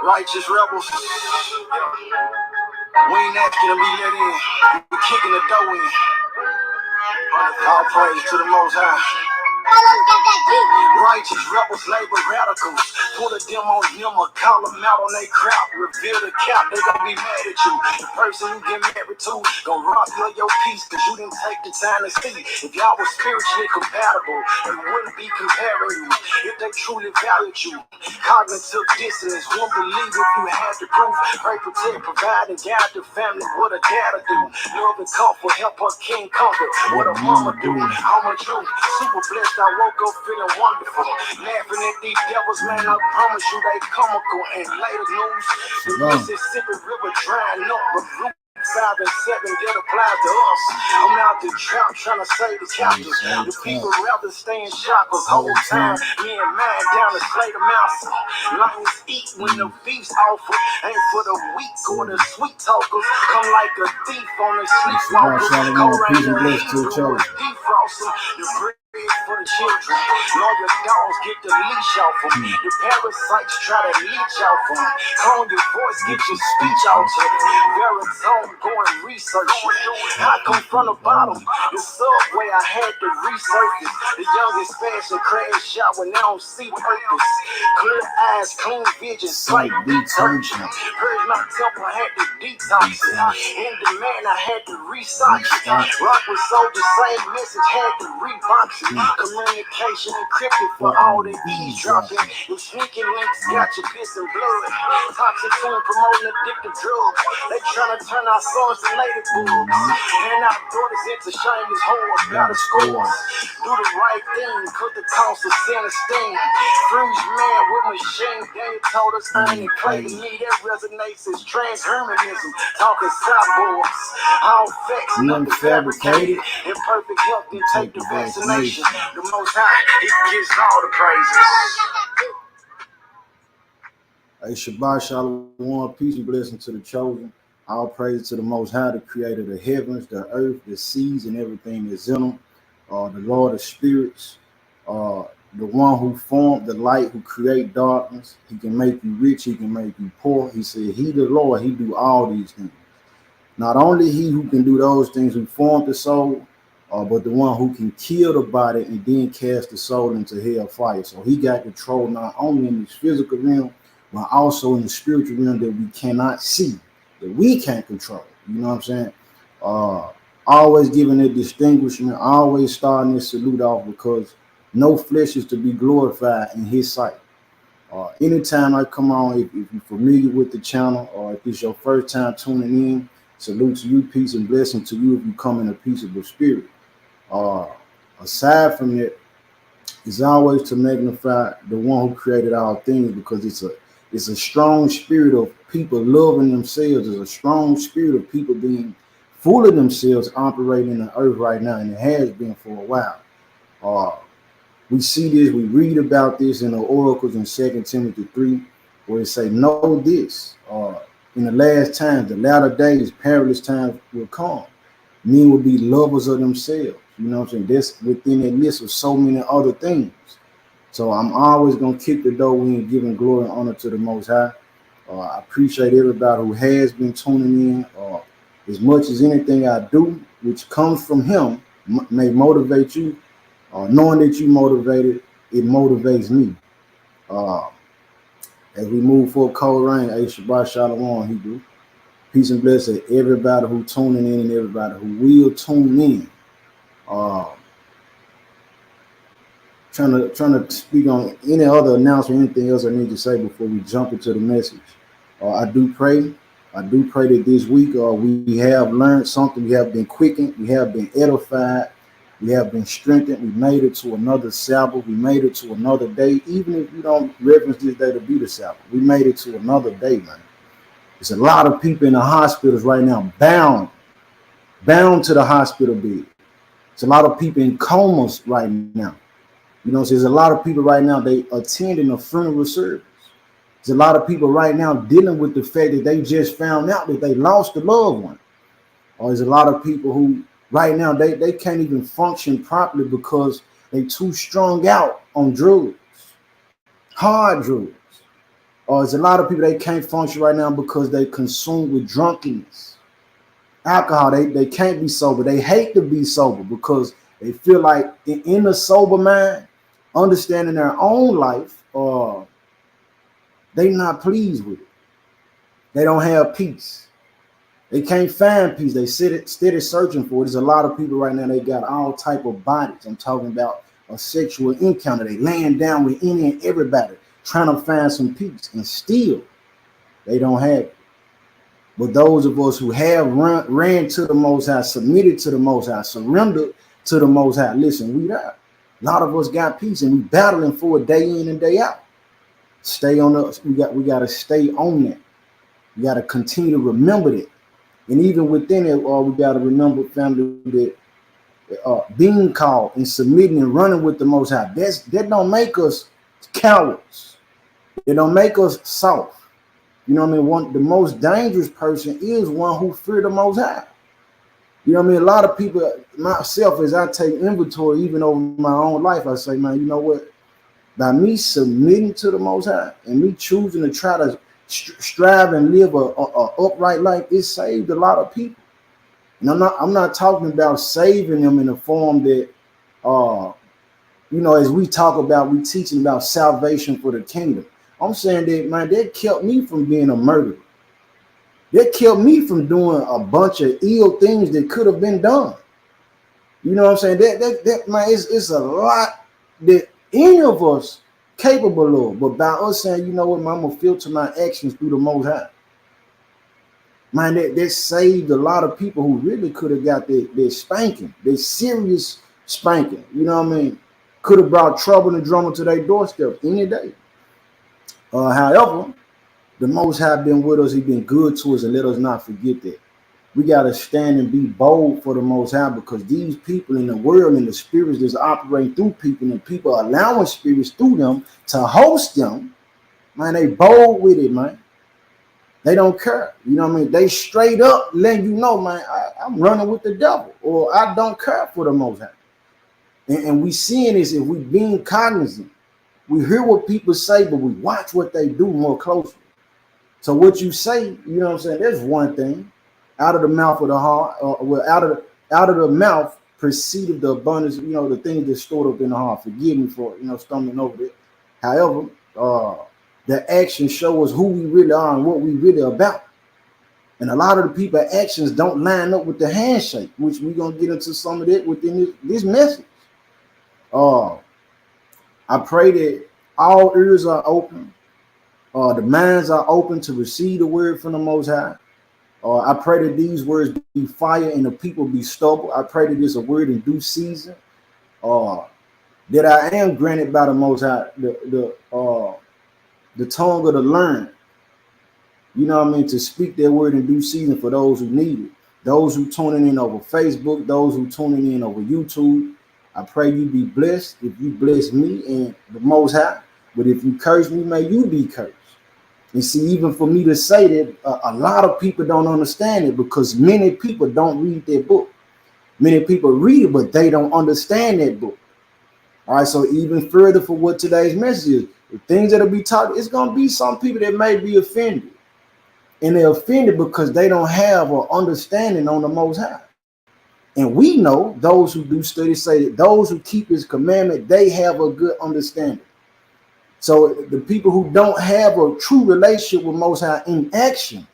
Righteous rebels. We ain't asking to be let in. We kicking the door in. All praise to the Most High. Righteous rebels, labor radicals. Put a them on them or call them out on they crowd. Reveal the cap, they gon' be mad at you. The person you get married to gon' rob you of your peace cause you didn't take the time to see. If y'all was spiritually compatible, you wouldn't be comparing you. If they truly valued you, cognitive dissonance, won't believe if you had the proof. Pray, protect, provide, and guide the family. What a dad do. Love and comfort, help her king comfort. What a mama do. How much you super blessed. I woke up feeling wonderful. Laughing at these devils, man, I promise you they comical. And later news, the Mississippi River drying up, but 5 and 7 that apply to us. I'm out the trap trying to save the captives. The people rather stay in shackles whole time. Me and mine down to slay the mouse. Lions eat when the beef's offered. Ain't for the weak or the sweet talkers. Come like a thief on the sleepwalkers. Defrosting the bread for the children. Lawyer dogs get the leash off them. The parasites try to leech off them. Tone your voice, get your speech out to them. Baritone, go and research it. I come from the bottom. The subway I had to resurface. The youngest fashion crash out when I don't see purpose. Clear eyes, clean vision, sight, detergent. Purge my temple, I had to detox it. In demand, I had to restock it. Rock with soldiers, same message, had to rebox it. Communication encrypted for all the eavesdropping. Your sneaking links got your piss and blood. Toxic food promoting addictive drugs. They trying to turn our sons to lady boobs. And our daughters into shameless whores. Gotta score. Do the right thing, cut the cost of sin and sting. Fruits man with machine. Daniel told us earn and clay to me. That resonates as transhumanism. Talking cyborgs. All facts, nothing fabricated. Imperfect health, then take the vaccination. The Most High, He gives all the praises. Hey, Shabbat Shalom, peace and blessing to the chosen. All praise to the Most High, the creator of the heavens, the earth, the seas, and everything that's in them. The Lord of spirits, the one who formed the light, who create darkness. He can make you rich, He can make you poor. He said, He the Lord, He do all these things. Not only He who can do those things who formed the soul, but the one who can kill the body and then cast the soul into hell fire. So He got control not only in this physical realm, but also in the spiritual realm that we cannot see, that we can't control. You know what I'm saying? Always giving it distinguishment, always starting this salute off because no flesh is to be glorified in His sight. Anytime I come on, if you're familiar with the channel or if it's your first time tuning in, salute to you, peace and blessing to you if you come in a peaceable spirit. Aside from it, it's always to magnify the one who created all things because it's a strong spirit of people loving themselves. It's a strong spirit of people being full of themselves operating in the earth right now, and it has been for a while. We see this, we read about this in the oracles in 2 Timothy 3, where it say, know this, in the last times, the latter days, perilous times will come. Men will be lovers of themselves. You know what I'm saying? That's within that list of so many other things. So I'm always going to kick the door in, giving glory and honor to the Most High. I appreciate everybody who has been tuning in. As much as anything I do, which comes from Him, may motivate you. Knowing that you motivated, it motivates me. As we move for cold rain, Shabbat Shalom, Hebrew. Peace and blessing to everybody who tuning in and everybody who will tune in. Trying to speak on any other announcement, anything else I need to say before we jump into the message. I do pray that this week we have learned something. We have been quickened. We have been edified. We have been strengthened. We made it to another Sabbath. We made it to another day. Even if you don't reference this day to be the Sabbath, we made it to another day, man. There's a lot of people in the hospitals right now, bound to the hospital bed. There's a lot of people in comas right now. You know, so there's a lot of people right now, they attending a funeral service. There's a lot of people right now dealing with the fact that they just found out that they lost a loved one. Or there's a lot of people who right now, they can't even function properly because they too strung out on drugs, hard drugs. There's a lot of people, they can't function right now because they consumed with drunkenness, alcohol. They can't be sober. They hate to be sober because they feel like in a sober mind, understanding their own life, they not pleased with it. They don't have peace. They can't find peace. They steady searching for it. There's a lot of people right now, they got all type of bodies. I'm talking about a sexual encounter. They laying down with any and everybody, trying to find some peace, and still they don't have it. But those of us who have ran to the Most High, submitted to the Most High, surrendered to the Most High, listen, we there. A lot of us got peace, and we battling for it day in and day out. Stay on us. We got to stay on that. We got to continue to remember that. And even within it, we got to remember, family, that being called and submitting and running with the Most High, that don't make us cowards. It don't make us soft. You know what I mean? The most dangerous person is one who fear the Most High. You know what I mean? A lot of people, myself, as I take inventory, even over my own life, I say, man, you know what? By me submitting to the Most High and me choosing to try to strive and live a upright life, it saved a lot of people. And I'm not talking about saving them in a form that, as we talk about, we teaching about salvation for the kingdom. I'm saying that, man, that kept me from being a murderer. That kept me from doing a bunch of ill things that could have been done. You know what I'm saying? That man, it's a lot that any of us capable of, but by us saying, you know what, man, I'm gonna filter my actions through the Most High. Man, that saved a lot of people who really could have got their spanking, their serious spanking. You know what I mean? Could have brought trouble and drama to their doorstep any day. However, the Most High been with us. He been good to us, and let us not forget that. We got to stand and be bold for the Most High, because these people in the world and the spirits that's operating through people, and people allowing spirits through them to host them, man, they bold with it, man. They don't care. You know what I mean? They straight up letting you know, man, I'm running with the devil, or I don't care for the Most High. And we seeing this, if we being cognizant, we hear what people say, but we watch what they do more closely. So what you say, you know what I'm saying, there's one thing. Out of the mouth of the heart, out of the mouth proceeded the abundance, the things that stored up in the heart. Forgive me for, stumbling over it. However, the actions show us who we really are and what we really about. And a lot of the people's actions don't line up with the handshake, which we're going to get into some of that within this message. I pray that all ears are open. The minds are open to receive the word from the Most High. I pray that these words be fire and the people be stubble. I pray that there's a word in due season. That I am granted by the Most High the tongue of the learned. You know what I mean? To speak their word in due season for those who need it. Those who tuning in over Facebook, those who tuning in over YouTube. I pray you be blessed. If you bless me and the Most High, but if you curse me, may you be cursed. And see, even for me to say that, a lot of people don't understand it, because many people don't read their book. Many people read it, but they don't understand that book. All right, so even further for what today's message is, the things that'll be taught, it's going to be some people that may be offended. And they're offended because they don't have an understanding on the Most High. And we know, those who do study say that those who keep his commandment, they have a good understanding. So the people who don't have a true relationship with Most High in action,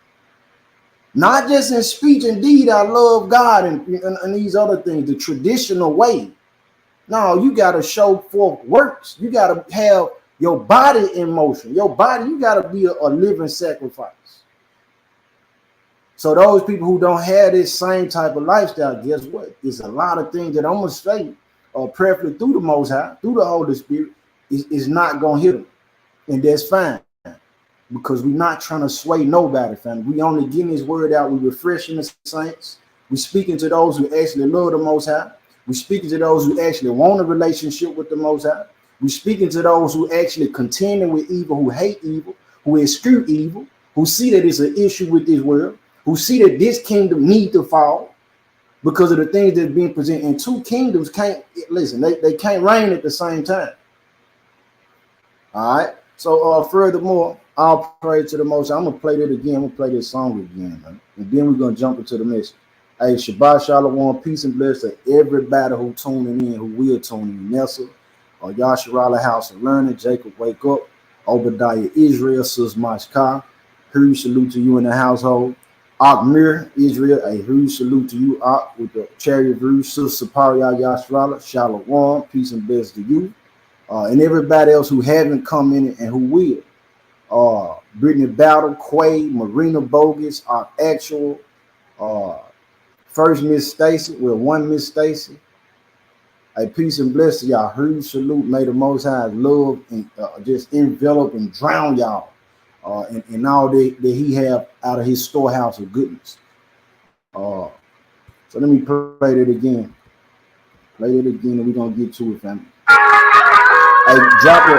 not just in speech and deed, I love God and these other things, the traditional way. No, you got to show forth works. You got to have your body in motion. Your body, you got to be a living sacrifice. So those people who don't have this same type of lifestyle, guess what? There's a lot of things that I'm going to say, prayerfully through the Most High, through the Holy Spirit, is not going to hit them. And that's fine, because we're not trying to sway nobody, family. We only getting his word out. We refreshing the saints. We speaking to those who actually love the Most High. We speaking to those who actually want a relationship with the Most High. We speaking to those who actually contending with evil, who hate evil, who eschew evil, who see that it's an issue with this world, who see that this kingdom need to fall because of the things that's being presented. And two kingdoms can't, listen, they can't reign at the same time. All right. So furthermore, I'll pray to the Most High. I'm gonna play that again. I'm gonna play this song again, man. And then we're gonna jump into the message. Hey, Shabbat Shalom, peace and blessings to everybody who tuning in, who will tune in. Nessa, Yasharala House of Learning, Jacob Wake Up, Obadiah Israel, Sis Mashka. Huge salute to you in the household. Akmir Israel, a huge salute to you, Ak, with the chariot view. Sis Saparia Yasharala, Shalom, peace and blessings to you. And everybody else who haven't come in and who will. Brittany Battle, Quay, Marina Bogus, our actual first Miss Stacy, well, one Miss Stacy. A peace and blessing y'all. Huge salute. May the Most High love and just envelop and drown y'all and all that he have out of his storehouse of goodness. So let me play that again. Play it again and we're going to get to it, family. Hey, drop a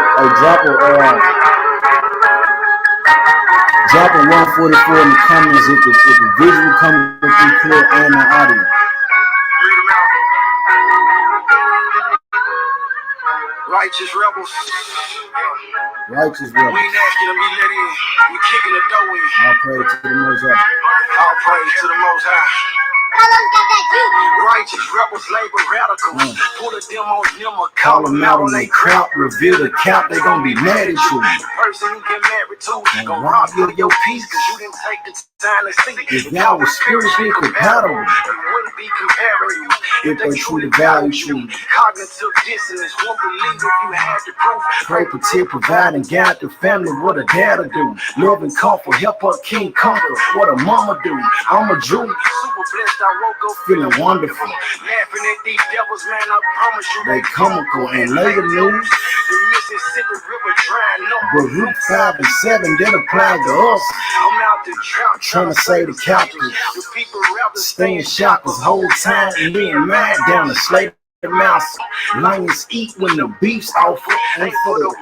144 in the comments if the visual coming through clear and the audio. Righteous rebels. Righteous rebels. We ain't asking to be let in. We kicking the door in. I'll pray to the Most High. All praise to the Most High. Righteous rebels, labor radicals. Pull a them on them or call them out on they crap. Reveal the cap, they gon' be mad at you. The person you get married to gon' rob you of your peace cause you didn't take the time to see. If y'all was spiritually compatible, you wouldn't be comparing you. If they truly value you. Cognitive dissonance, won't believe if you had the proof. Pray, protect, provide, and guide the family. What a dad do. Love and comfort, help her king conquer. What a mama do. I'm a Jew. Super blessed, I woke up feeling wonderful. Laughing at these devils, man, I promise you they comical. And later news, the Mississippi River drying up. But Route 5 and 7 that applied to us. I'm out the drought trying to save the captives. The people rather staying shoppers whole time and being mad down the slate. The mouse lions eat when the beef's off and for the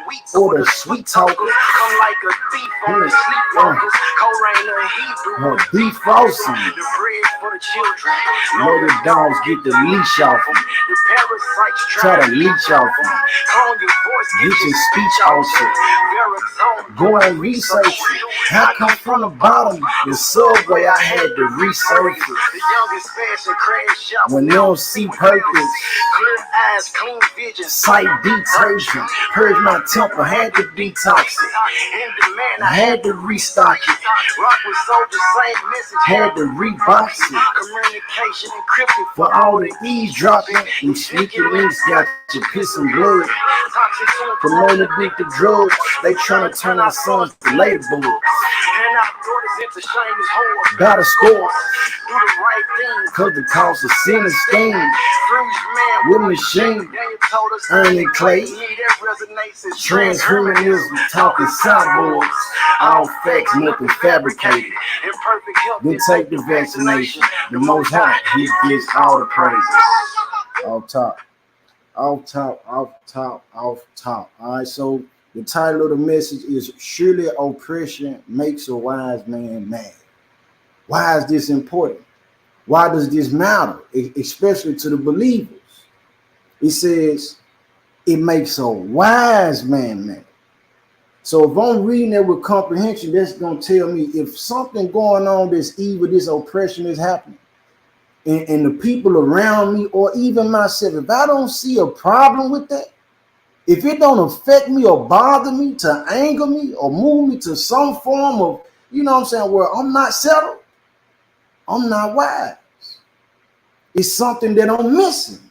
sweet talkers come like a thief on the sleepwalkers. Korain and Hebrew beef frosting. The bread for the children. Loaded dogs get the leash off them. The parasites try to leech off them. Calm your voice, get your speech off it. Go and research it. How come from the bottom? The subway I had to research it. The youngest fashion crash shop when they don't see purpose. Clear eyes, clean vision, sight detergent. Purge my temper, had to detox it. I had to restock it. Rock with soldiers, same message. Had to rebox it. Communication encrypted for all the eavesdropping. And sneaky links got you pissing blood. Promoting addicted drugs. They trying to turn our sons to labor boys. And our daughters into shameless whores. Gotta score. Do the right thing. Cause the cost of sin is stain. With machine, earning clay, transhumanism, talking cyborgs, all facts, nothing fabricated. Then take the vaccination. The Most High, he gets all the praises. Off top. All right, so the title of the message is Surely Oppression Makes a Wise Man Mad. Why is this important? Why does this matter? Especially to the believers. It says it makes a wise man mad. So if I'm reading that with comprehension, that's going to tell me if something going on, this evil, this oppression is happening, and the people around me or even myself, if I don't see a problem with that, if it don't affect me or bother me to anger me or move me to some form of, you know what I'm saying, where I'm not settled, I'm not wise. It's something that I'm missing.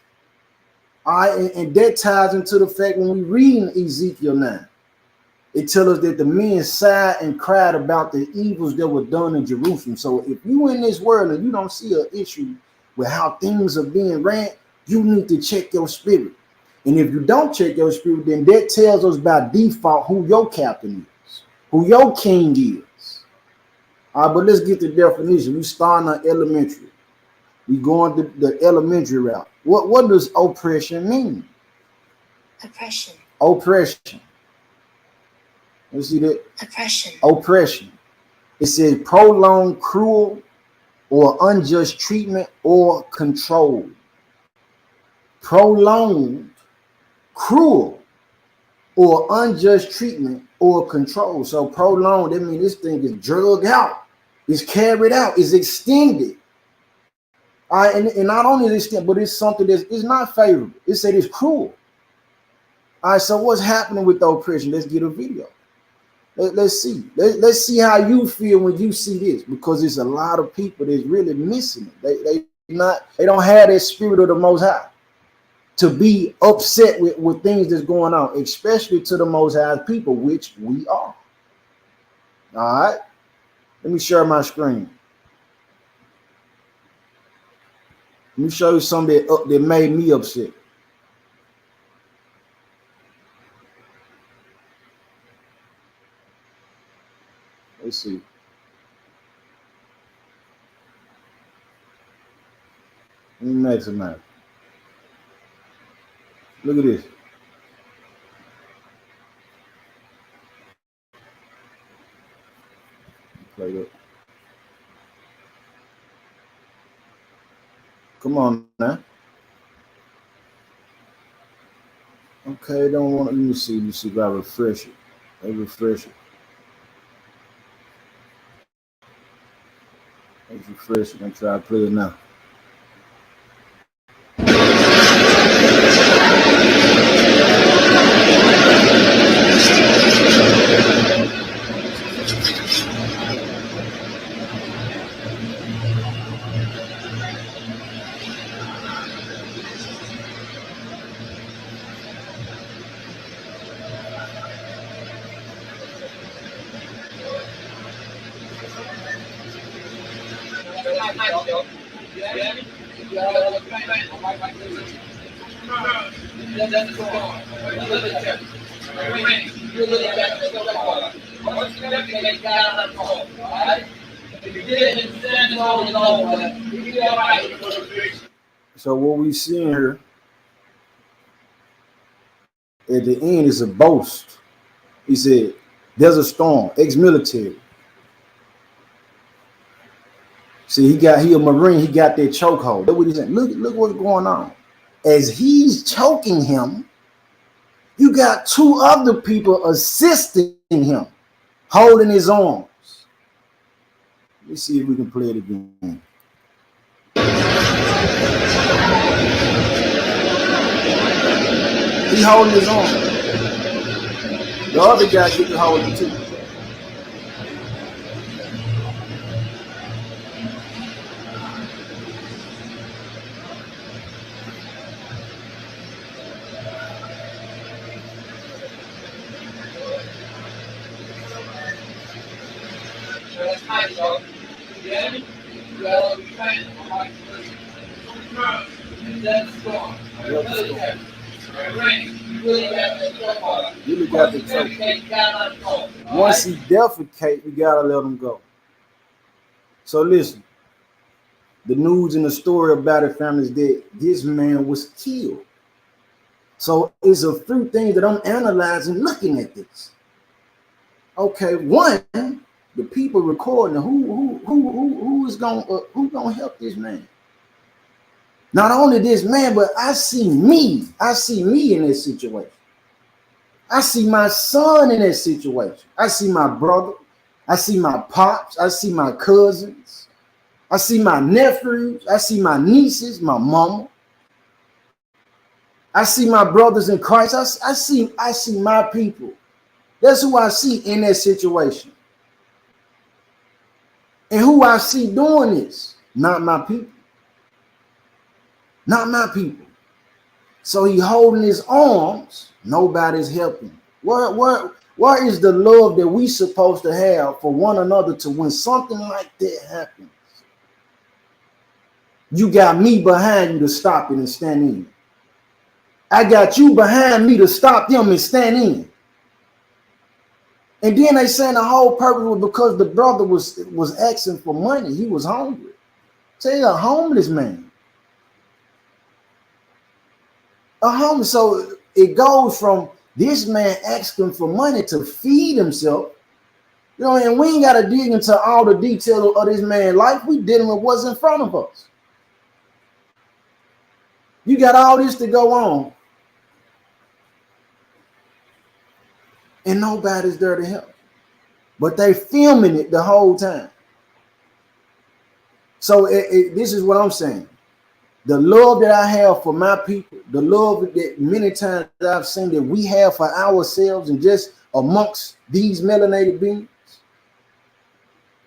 All right, and that ties into the fact when we read in Ezekiel 9, it tells us that the men sighed and cried about the evils that were done in Jerusalem. So if you in this world and you don't see an issue with how things are being ran, you need to check your spirit. And if you don't check your spirit, then that tells us by default who your captain is, who your king is. All right, but let's get the definition. We starting on elementary. We going to the elementary route. What does oppression mean? Oppression. Let's see that. Oppression. It says prolonged, cruel, or unjust treatment or control. Prolonged, cruel, or unjust treatment or control. So prolonged, that means this thing is drugged out, is carried out, is extended. All right, and not only this extent, but it's something that is not favorable. It said it's cruel. All right, so what's happening with the oppression? Let's get a video. Let's see. Let's see how you feel when you see this, because it's a lot of people that's really missing it. They don't have that spirit of the Most High to be upset with things that's going on, especially to the Most High people, which we are. All right. Let me share my screen. Let me show you something that made me upset. Let's see. Let me maximize. Look at this. Play that. Come on now. Okay, don't want to. Let me see. Let me see if I refresh it. Refresh it. Let's refresh it and try to play it now. So what we seeing here at the end is a boast. He said, "There's a storm." Ex-military. See, he a Marine. He got that chokehold. Look what he's saying. Look what's going on. As he's choking him, you got two other people assisting him, holding his arms. Let's see if we can play it again. He holding his arm. The other guy get to hold him too. Really got to choke. Once he defecate, we gotta let him go. So listen, the news and the story about it, family, is that this man was killed. So it's a few things that I'm analyzing looking at this. Okay, one, the people recording who's gonna help this man. Not only this man, but I see me in this situation. I see my son in that situation. I see my brother. I see my pops. I see my cousins. I see my nephews. I see my nieces, my mama. I see my brothers in Christ. I see my people. That's who I see in that situation. And who I see doing this, not my people. Not my people. So he holding his arms, nobody's helping. Where is the love that we supposed to have for one another to when something like that happens? You got me behind you to stop it and stand in. I got you behind me to stop them and stand in. And then they saying the whole purpose was because the brother was asking for money. He was hungry. Say a homeless man. A homeless. So it goes from this man asking for money to feed himself. You know, and we ain't got to dig into all the details of this man's life. We dealing with what's in front of us. You got all this to go on. and nobody's there to help. But they filming it the whole time. So this is what I'm saying. The love that I have for my people, the love that many times that I've seen that we have for ourselves and just amongst these melanated beings,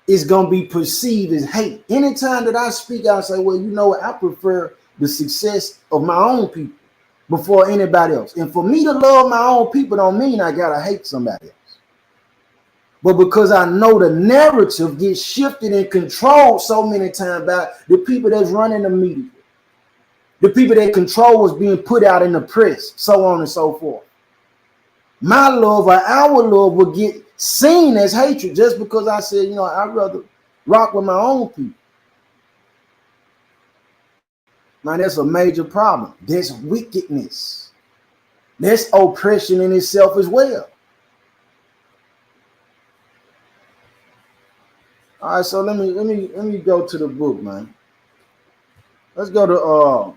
is going to be perceived as hate. Anytime that I speak, I say, well, you know what? I prefer the success of my own people before anybody else. And for me to love my own people don't mean I got to hate somebody else. But because I know the narrative gets shifted and controlled so many times by the people that's running the media, the people that control what's being put out in the press, so on and so forth. My love or our love will get seen as hatred just because I said, you know, I'd rather rock with my own people. Man, that's a major problem. There's wickedness. There's oppression in itself as well. All right, so let me go to the book, man. Let's go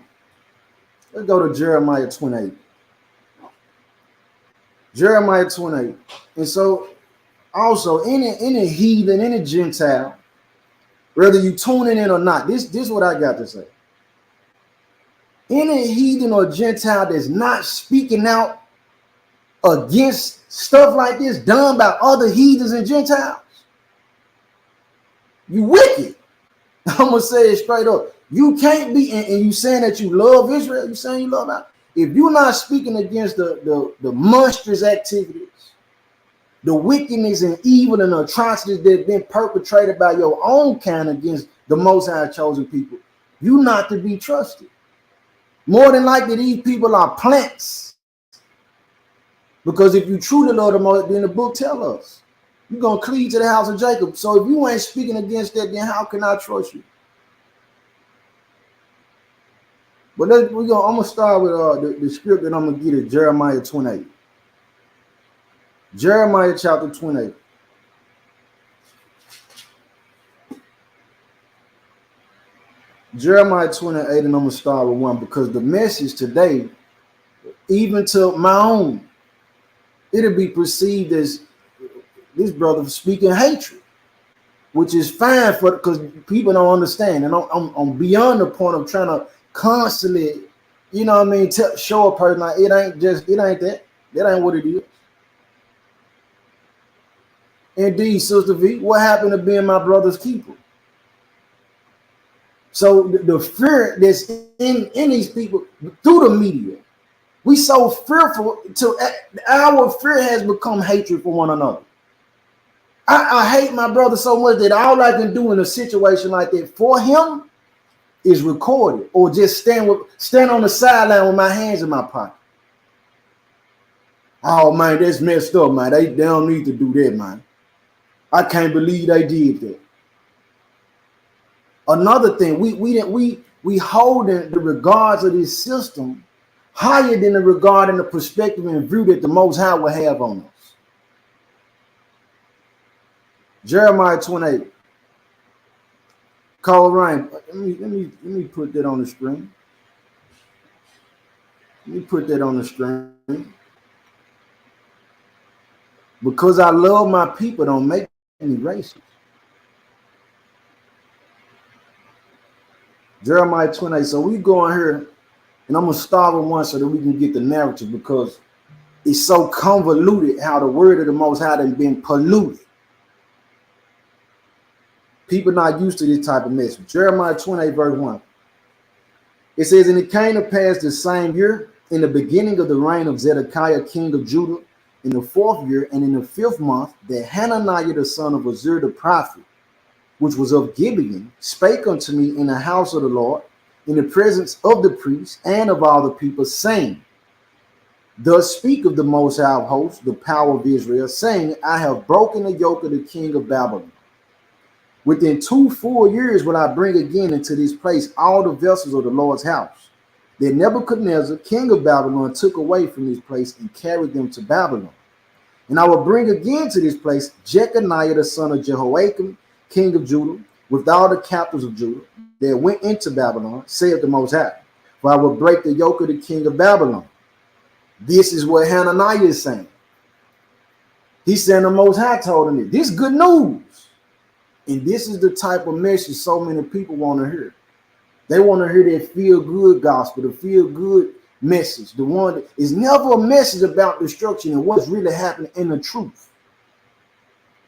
to Jeremiah 28. Jeremiah 28. And so also any heathen, any Gentile, whether you tuning in or not, this is what I got to say. Any heathen or Gentile that's not speaking out against stuff like this done by other heathens and Gentiles, you wicked. I'm gonna say it straight up. You can't be, and you saying that you love Israel, you saying you love that. If you're not speaking against the monstrous activities, the wickedness and evil and atrocities that have been perpetrated by your own kind against the Most High chosen people, you're not to be trusted. More than likely, these people are plants. Because if you truly love the Most, then the book tells us you're gonna cleave to the house of Jacob. So if you ain't speaking against that, then how can I trust you? But I'm gonna start with the script that I'm gonna get at Jeremiah 28. Jeremiah chapter 28. Jeremiah 28, and I'm gonna start with 1 because the message today, even to my own, it'll be perceived as this brother speaking hatred, which is fine for because people don't understand, and I'm beyond the point of trying to constantly, you know what I mean, show a person like it ain't that ain't what it is. Indeed, Sister V, what happened to being my brother's keeper? So the fear that's in these people through the media, we so fearful to our fear has become hatred for one another. I hate my brother so much that all I can do in a situation like that for him is record it or just stand on the sideline with my hands in my pocket. Oh man, that's messed up, man. They don't need to do that, man. I can't believe they did that. Another thing, we holding the regards of this system higher than the regard and the perspective and view that the Most High will have on us. Jeremiah 28. Call Ryan. Let me put that on the screen. Let me put that on the screen. Because I love my people, don't make me racist. Jeremiah 28. So we go on here, and I'm gonna start with 1 so that we can get the narrative because it's so convoluted how the word of the Most High has been polluted. People not used to this type of message. Jeremiah 28 verse 1. It says, and it came to pass the same year, in the beginning of the reign of Zedekiah, king of Judah, in the 4th year, and in the 5th month, that Hananiah the son of Azur the prophet, which was of Gibeon, spake unto me in the house of the Lord, in the presence of the priests and of all the people, saying, thus speak of the Most High of hosts, the power of Israel, saying, I have broken the yoke of the king of Babylon. Within 2 full years will I bring again into this place all the vessels of the Lord's house, that Nebuchadnezzar, king of Babylon, took away from this place and carried them to Babylon. And I will bring again to this place Jeconiah the son of Jehoiakim, king of Judah, with all the captives of Judah that went into Babylon, saith the Most High. For I will break the yoke of the king of Babylon. This is what Hananiah is saying. He said the Most High told him this. This is good news. And this is the type of message so many people want to hear. They want to hear that feel-good gospel, the feel-good message. The one that is never a message about destruction and what's really happening in the truth.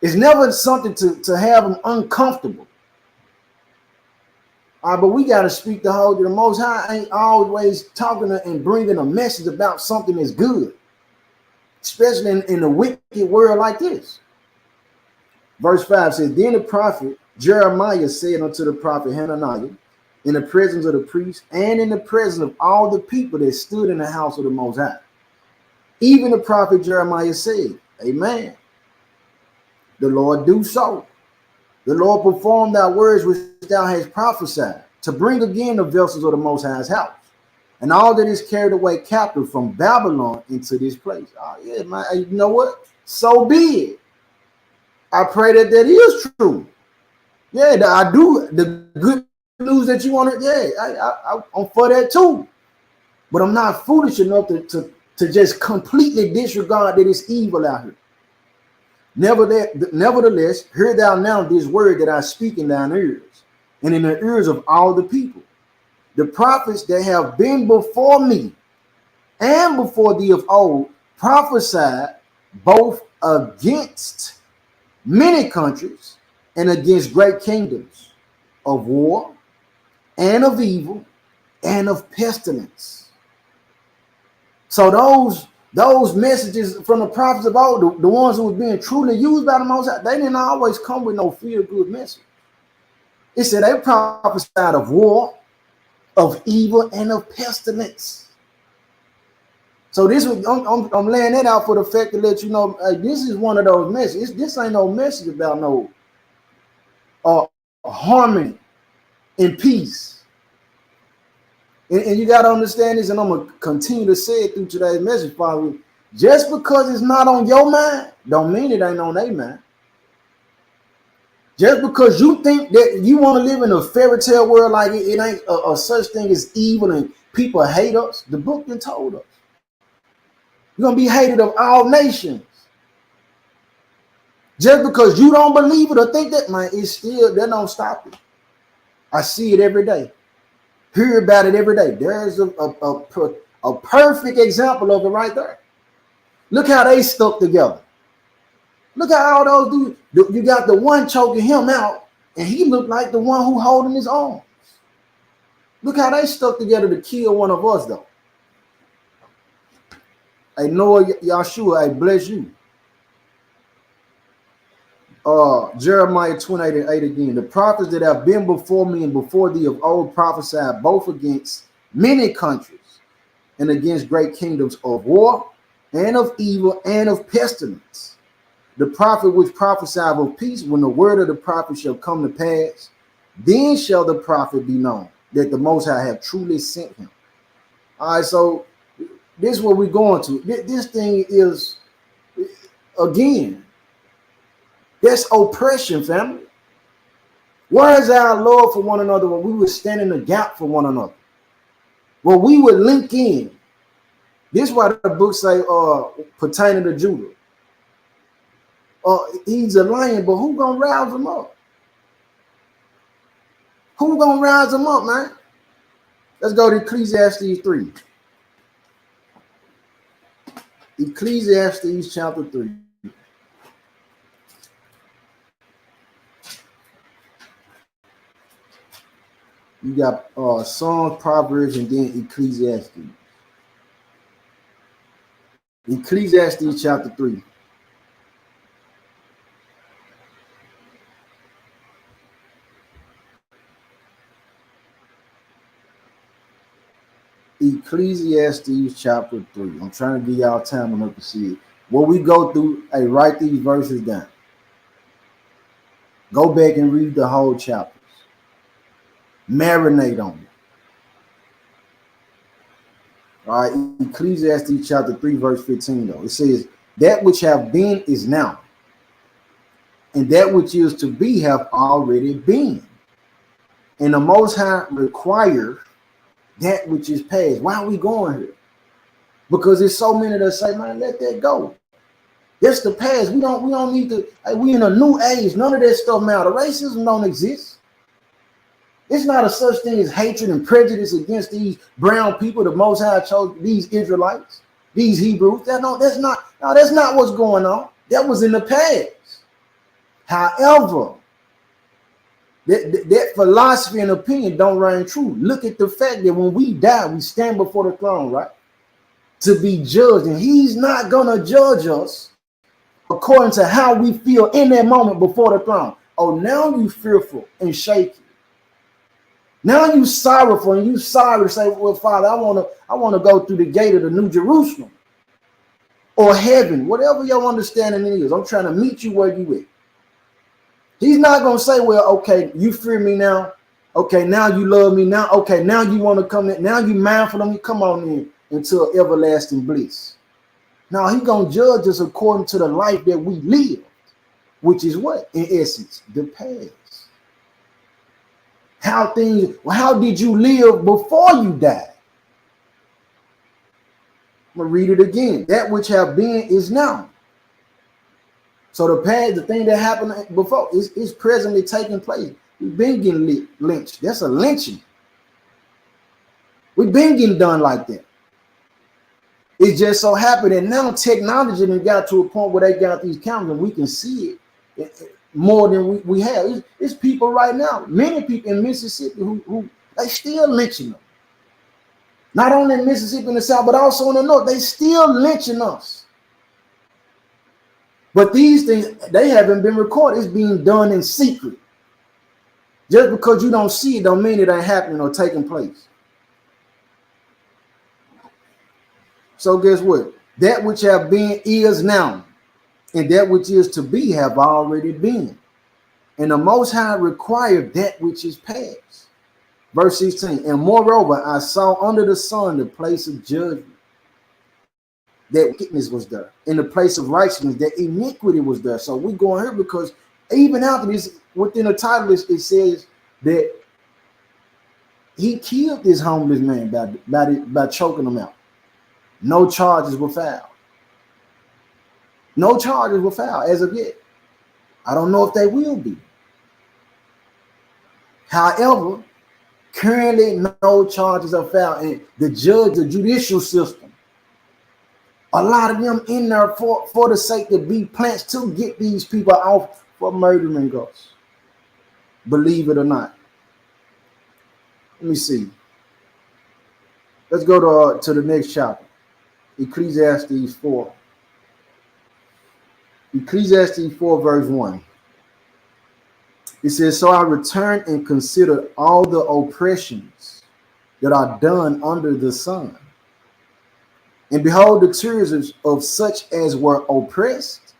It's never something to have them uncomfortable. But we got to speak the whole. The Most High ain't always talking and bringing a message about something that's good, especially in a wicked world like this. Verse 5 says, then the prophet Jeremiah said unto the prophet Hananiah, in the presence of the priest and in the presence of all the people that stood in the house of the Most High. Even the prophet Jeremiah said, amen. The Lord do so. The Lord performed thy words which thou hast prophesied, to bring again the vessels of the Most High's house, and all that is carried away captive from Babylon into this place. Oh, yeah, man. You know what? So be it. I pray that is true. Yeah, I do. The good news that you want to, yeah, I'm for that too. But I'm not foolish enough to just completely disregard that it's evil out here. Nevertheless, hear thou now this word that I speak in thine ears, and in the ears of all the people. The prophets that have been before me and before thee of old prophesied both against many countries and against great kingdoms, of war and of evil and of pestilence. So those messages from the prophets of old, the ones who were being truly used by the Most High, they didn't always come with no feel-good message. It said they prophesied of war, of evil, and of pestilence. So this was I'm laying that out for the fact to let you know, this is one of those messages. This ain't no message about no harmony and peace. And you got to understand this, and I'm going to continue to say it through today's message, Father. Just because it's not on your mind, don't mean it ain't on their mind. Just because you think that you want to live in a fairy tale world like it ain't a such thing as evil and people hate us, the book done told us. You're going to be hated of all nations. Just because you don't believe it or think that, man, it's still, that don't stop it. I see it every day. Hear about it every day. There's a perfect example of it right there. Look how they stuck together. Look how all those dudes, you got the one choking him out, and he looked like the one who holding his arms. Look how they stuck together to kill one of us, though. Hey, Noah Yahshua, I bless you. Jeremiah 28:8 again. The prophets that have been before me and before thee of old prophesied both against many countries and against great kingdoms, of war and of evil and of pestilence. The prophet which prophesied of peace, when the word of the prophet shall come to pass, then shall the prophet be known that the Most High have truly sent him. All right, so this is what we're going to. This thing is, again, that's oppression, family. Where is our love for one another when we would stand in the gap for one another? When we would link in. This is why the book say pertaining to Judah. He's a lion, but who gonna rouse him up? Who gonna rouse him up, man? Let's go to Ecclesiastes 3. Ecclesiastes chapter 3. You got Psalms, Proverbs, and then Ecclesiastes. Ecclesiastes chapter 3. Ecclesiastes chapter 3. I'm trying to give y'all time enough to see it. What we go through, hey, write these verses down. Go back and read the whole chapters. Marinate on it. All right, Ecclesiastes chapter 3, verse 15, though. It says, that which have been is now, and that which is to be have already been. And the Most High require that which is past. Why are we going here? Because there's so many that say, man, let that go. That's the past. We don't need to. We in a new age. None of that stuff matter. Racism don't exist. It's not a such thing as hatred and prejudice against these brown people. The Most High chose these Israelites, these Hebrews. That's not what's going on. That was in the past. However, that philosophy and opinion don't reign true. Look at the fact that when we die, we stand before the throne, right? To be judged. And he's not going to judge us according to how we feel in that moment before the throne. Oh, now you fearful and shaky. Now you sorrowful and you sorry to say, well, Father, I want to go through the gate of the New Jerusalem or heaven, whatever your understanding is. I'm trying to meet you where you at. He's not going to say, well, okay, you fear me now. Okay, now you love me now. Okay, now you want to come in. Now you mindful of me. Come on in into everlasting bliss. Now he's going to judge us according to the life that we live, which is what? In essence, the past. How did you live before you died? I'm going to read it again. That which have been is now. So the past, the thing that happened before is presently taking place. We've been getting lynched. That's a lynching. We've been getting done like that. It just so happened that now technology done got to a point where they got these cameras and we can see it more than we have. It's people right now, many people in Mississippi who they still lynching them. Not only in Mississippi in the South, but also in the North. They still lynching us. But these things, they haven't been recorded. It's being done in secret. Just because you don't see it don't mean it ain't happening or taking place. So guess what? That which have been is now, and that which is to be have already been. And the Most High required that which is past. Verse 16, and moreover, I saw under the sun the place of judgment, that wickedness was there. In the place of righteousness, that iniquity was there. So we're going here because even after this, within the title, it says that he killed this homeless man by choking him out. No charges were filed. No charges were filed as of yet. I don't know if they will be. However, currently no charges are filed. And the judicial system, a lot of them in there for the sake to be plants to get these people off for murdering ghosts. Believe it or not. Let me see. Let's go to the next chapter. Ecclesiastes 4. Ecclesiastes 4 verse 1. It says, so I returned and considered all the oppressions that are done under the sun. And behold, the tears of such as were oppressed,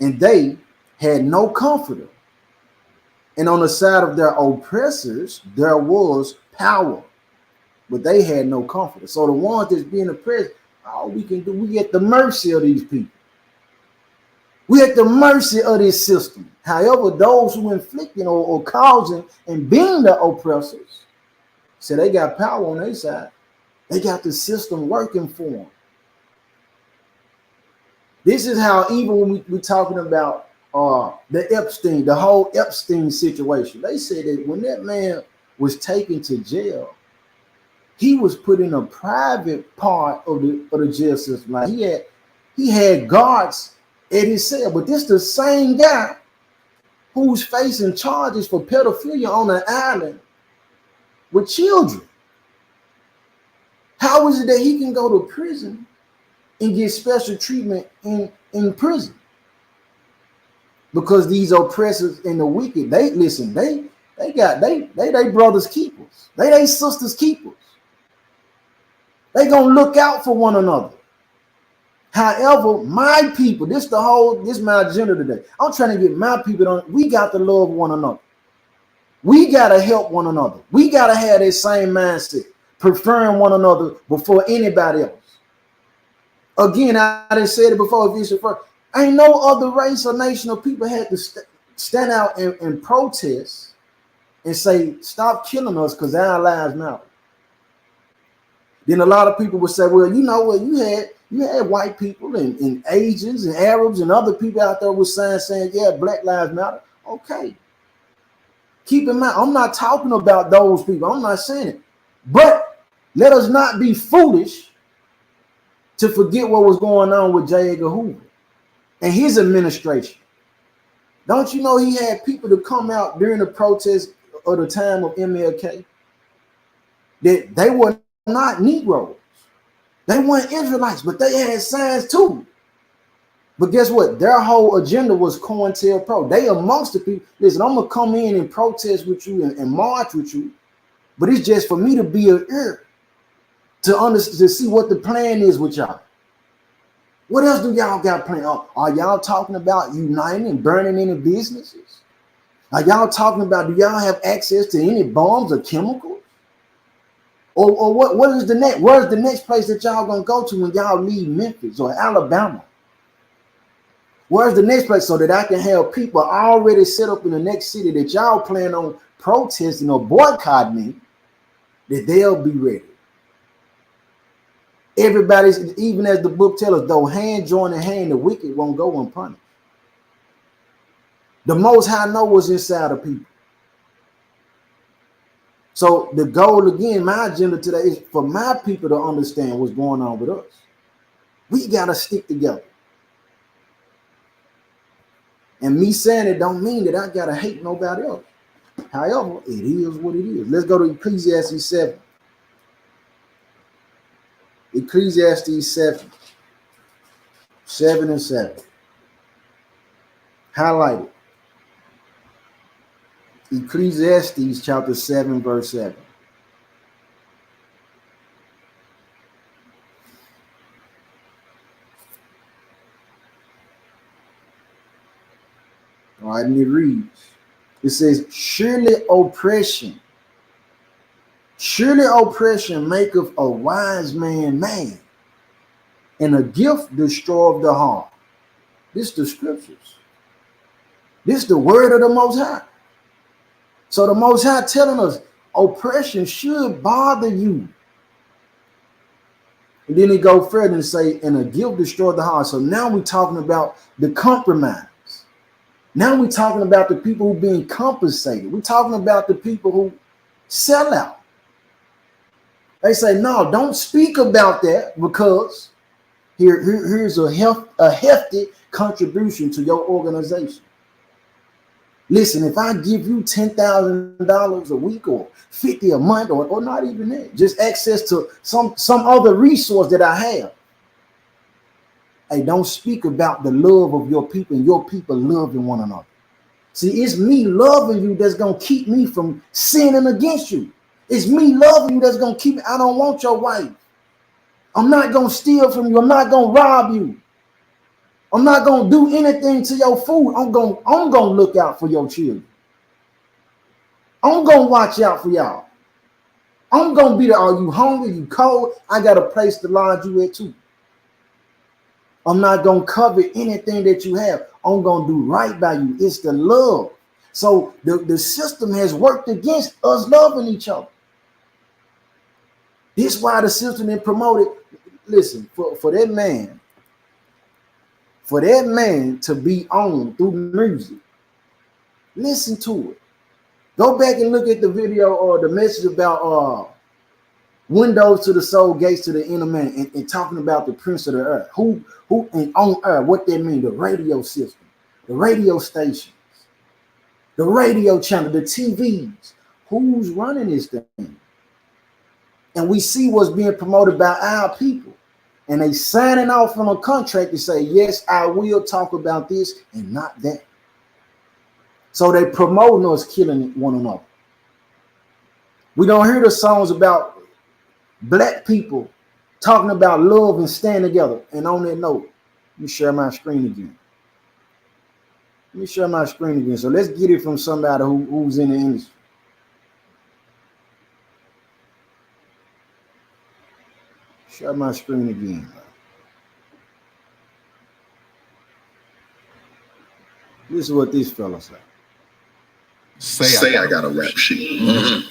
and they had no comforter. And on the side of their oppressors, there was power, but they had no comforter. So the ones that's being oppressed, all we can do, we at the mercy of these people. We at the mercy of this system. However, those who inflicting or causing and being the oppressors, so they got power on their side. They got the system working for them. This is how even when we're talking about the whole Epstein situation. They said that when that man was taken to jail, he was put in a private part of the jail system. Like he had guards at his cell, but this the same guy who's facing charges for pedophilia on an island with children. How is it that he can go to prison and get special treatment in prison? Because these oppressors and the wicked, they brothers keepers. They sisters keepers. They gonna look out for one another. However, my people, this is my agenda today. I'm trying to get my people on. We got to love one another. We got to help one another. We got to have that same mindset, preferring one another before anybody else. Again, I done said it before. If it's your first, ain't no other race or nation of people had to stand out and protest and say, stop killing us because our lives matter. Then a lot of people would say, well, you know what, you You had white people and Asians and Arabs and other people out there with signs saying, yeah, Black Lives Matter. Okay. Keep in mind, I'm not talking about those people. I'm not saying it. But let us not be foolish to forget what was going on with J. Edgar Hoover and his administration. Don't you know he had people to come out during the protest of the time of MLK that they were not Negroes. They weren't Israelites, but they had signs too. But guess what? Their whole agenda was COINTELPRO. They amongst the people. Listen, I'm going to come in and protest with you and march with you, but it's just for me to be an ear to understand, to see what the plan is with y'all. What else do y'all got planned? Are y'all talking about uniting and burning any businesses? Are y'all talking about, do y'all have access to any bombs or chemicals? Or what is the next? Where's the next place that y'all gonna go to when y'all leave Memphis or Alabama? Where's the next place so that I can have people already set up in the next city that y'all plan on protesting or boycotting me, that they'll be ready? Everybody's, even as the book tells us, though hand join in hand, the wicked won't go unpunished. The Most High know what's inside of people. So the goal, again, my agenda today is for my people to understand what's going on with us. We got to stick together. And me saying it don't mean that I got to hate nobody else. However, it is what it is. Let's go to Ecclesiastes 7. Ecclesiastes 7. 7 and 7. Highlight it. Ecclesiastes chapter 7, verse 7. All right, and it reads, it says, surely oppression maketh a wise man mad, and a gift destroyeth the heart. This is the scriptures. This is the word of the Most High. So the Most High telling us oppression should bother you. And then he go further and say, and a gift destroyeth the heart. So now we're talking about the compromise. Now we're talking about the people who being compensated. We're talking about the people who sell out. They say, no, don't speak about that because here's a hefty contribution to your organization. Listen, if I give you $10,000 a week or $50 a month or not even that, just access to some other resource that I have. Hey, don't speak about the love of your people and your people loving one another. See, it's me loving you that's going to keep me from sinning against you. It's me loving you that's going to keep me. I don't want your wife. I'm not going to steal from you. I'm not going to rob you. I'm not going to do anything to your food. I'm going to look out for your children. I'm going to watch out for y'all. I'm going to be there. Are you hungry? You cold? I got a place to lodge you at too. I'm not going to cover anything that you have. I'm going to do right by you. It's the love. So the system has worked against us loving each other. This is why the system is promoted. Listen, for that man to be on through music, listen to it. Go back and look at the video or the message about windows to the soul, gates to the inner man, and talking about the prince of the earth. Who and on earth, what that mean? The radio system, the radio stations, the radio channel, the TVs. Who's running this thing? And we see what's being promoted by our people. And they signing off on a contract to say, yes, I will talk about this and not that. So they promoting us killing one another. We don't hear the songs about black people talking about love and staying together. And on that note, let me share my screen again. So let's get it from somebody who's in the industry. Share my screen again. This is what this fella said. Say I got a rap sheet,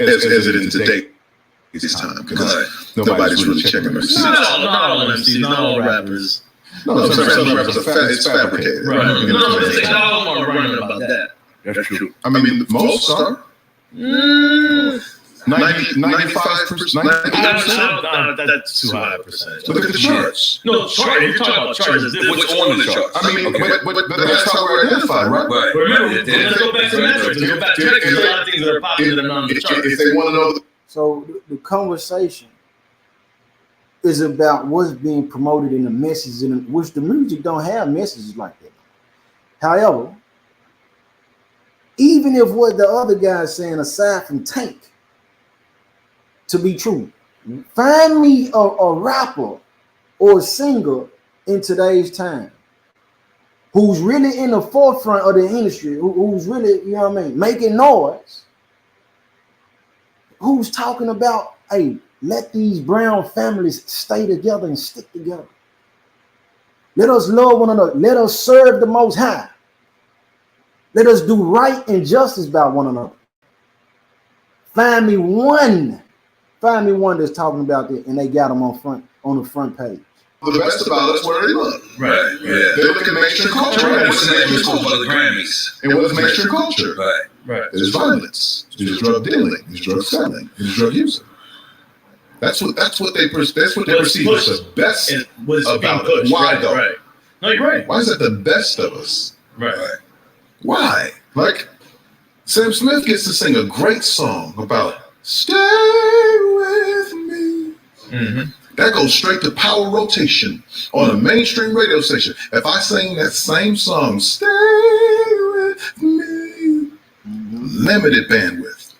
as it is today. this time because nobody's really checking MCs. Not all MCs, not all rappers. No, some rappers it's fabricated. Right. No, but not all are running about that. That's true. I mean, most are. 95%. That's too high a percentage. Look at the charts. No, if you're talking about charts, what's on the charts? I mean, but that's how we're identified, right? Right. Remember, let's go back to metrics. Let's go back to metrics. There's a lot of things that are popular that are not on the charts. If they want to know. So the conversation is about what's being promoted in the messages, in which the music don't have messages like that. However, even if what the other guy is saying, aside from Tank, to be true, find me a rapper or a singer in today's time who's really in the forefront of the industry, who's really, you know what I mean, making noise, who's talking about, hey, let these brown families stay together and stick together. Let us love one another. Let us serve the Most High. Let us do right and justice by one another. Find me one that's talking about that, and they got them on the front page. The best about us where they look. Right. Yeah. They look at mainstream culture. Right. What's the name of the Grammys? And what is mainstream culture? Right. Right. There's violence. There's drug dealing. There's drug selling. There's drug using. That's what they perceive as the best about us. Why though? Right. No, you're right. Why is that the best of us? Right. Why? Like Sam Smith gets to sing a great song about "Stay with Me." Mm-hmm. That goes straight to power rotation on a mainstream radio station. If I sing that same song, "Stay with Me," limited bandwidth,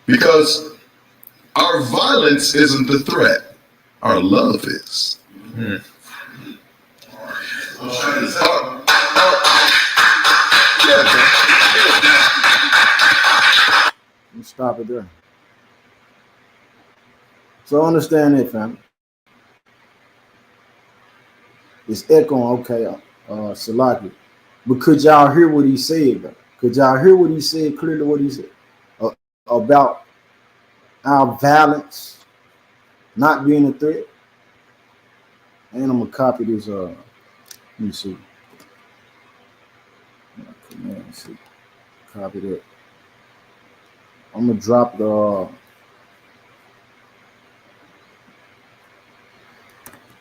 because our violence isn't the threat. Our love is. Let's stop it there. So understand it, fam. It's echoing, okay, Salaki. But could y'all hear what he said, though? Could y'all hear what he said, clearly what he said? About our violence not being a threat? And I'm going to copy this, let me see. Let's see. Copy that. I'm going to drop the...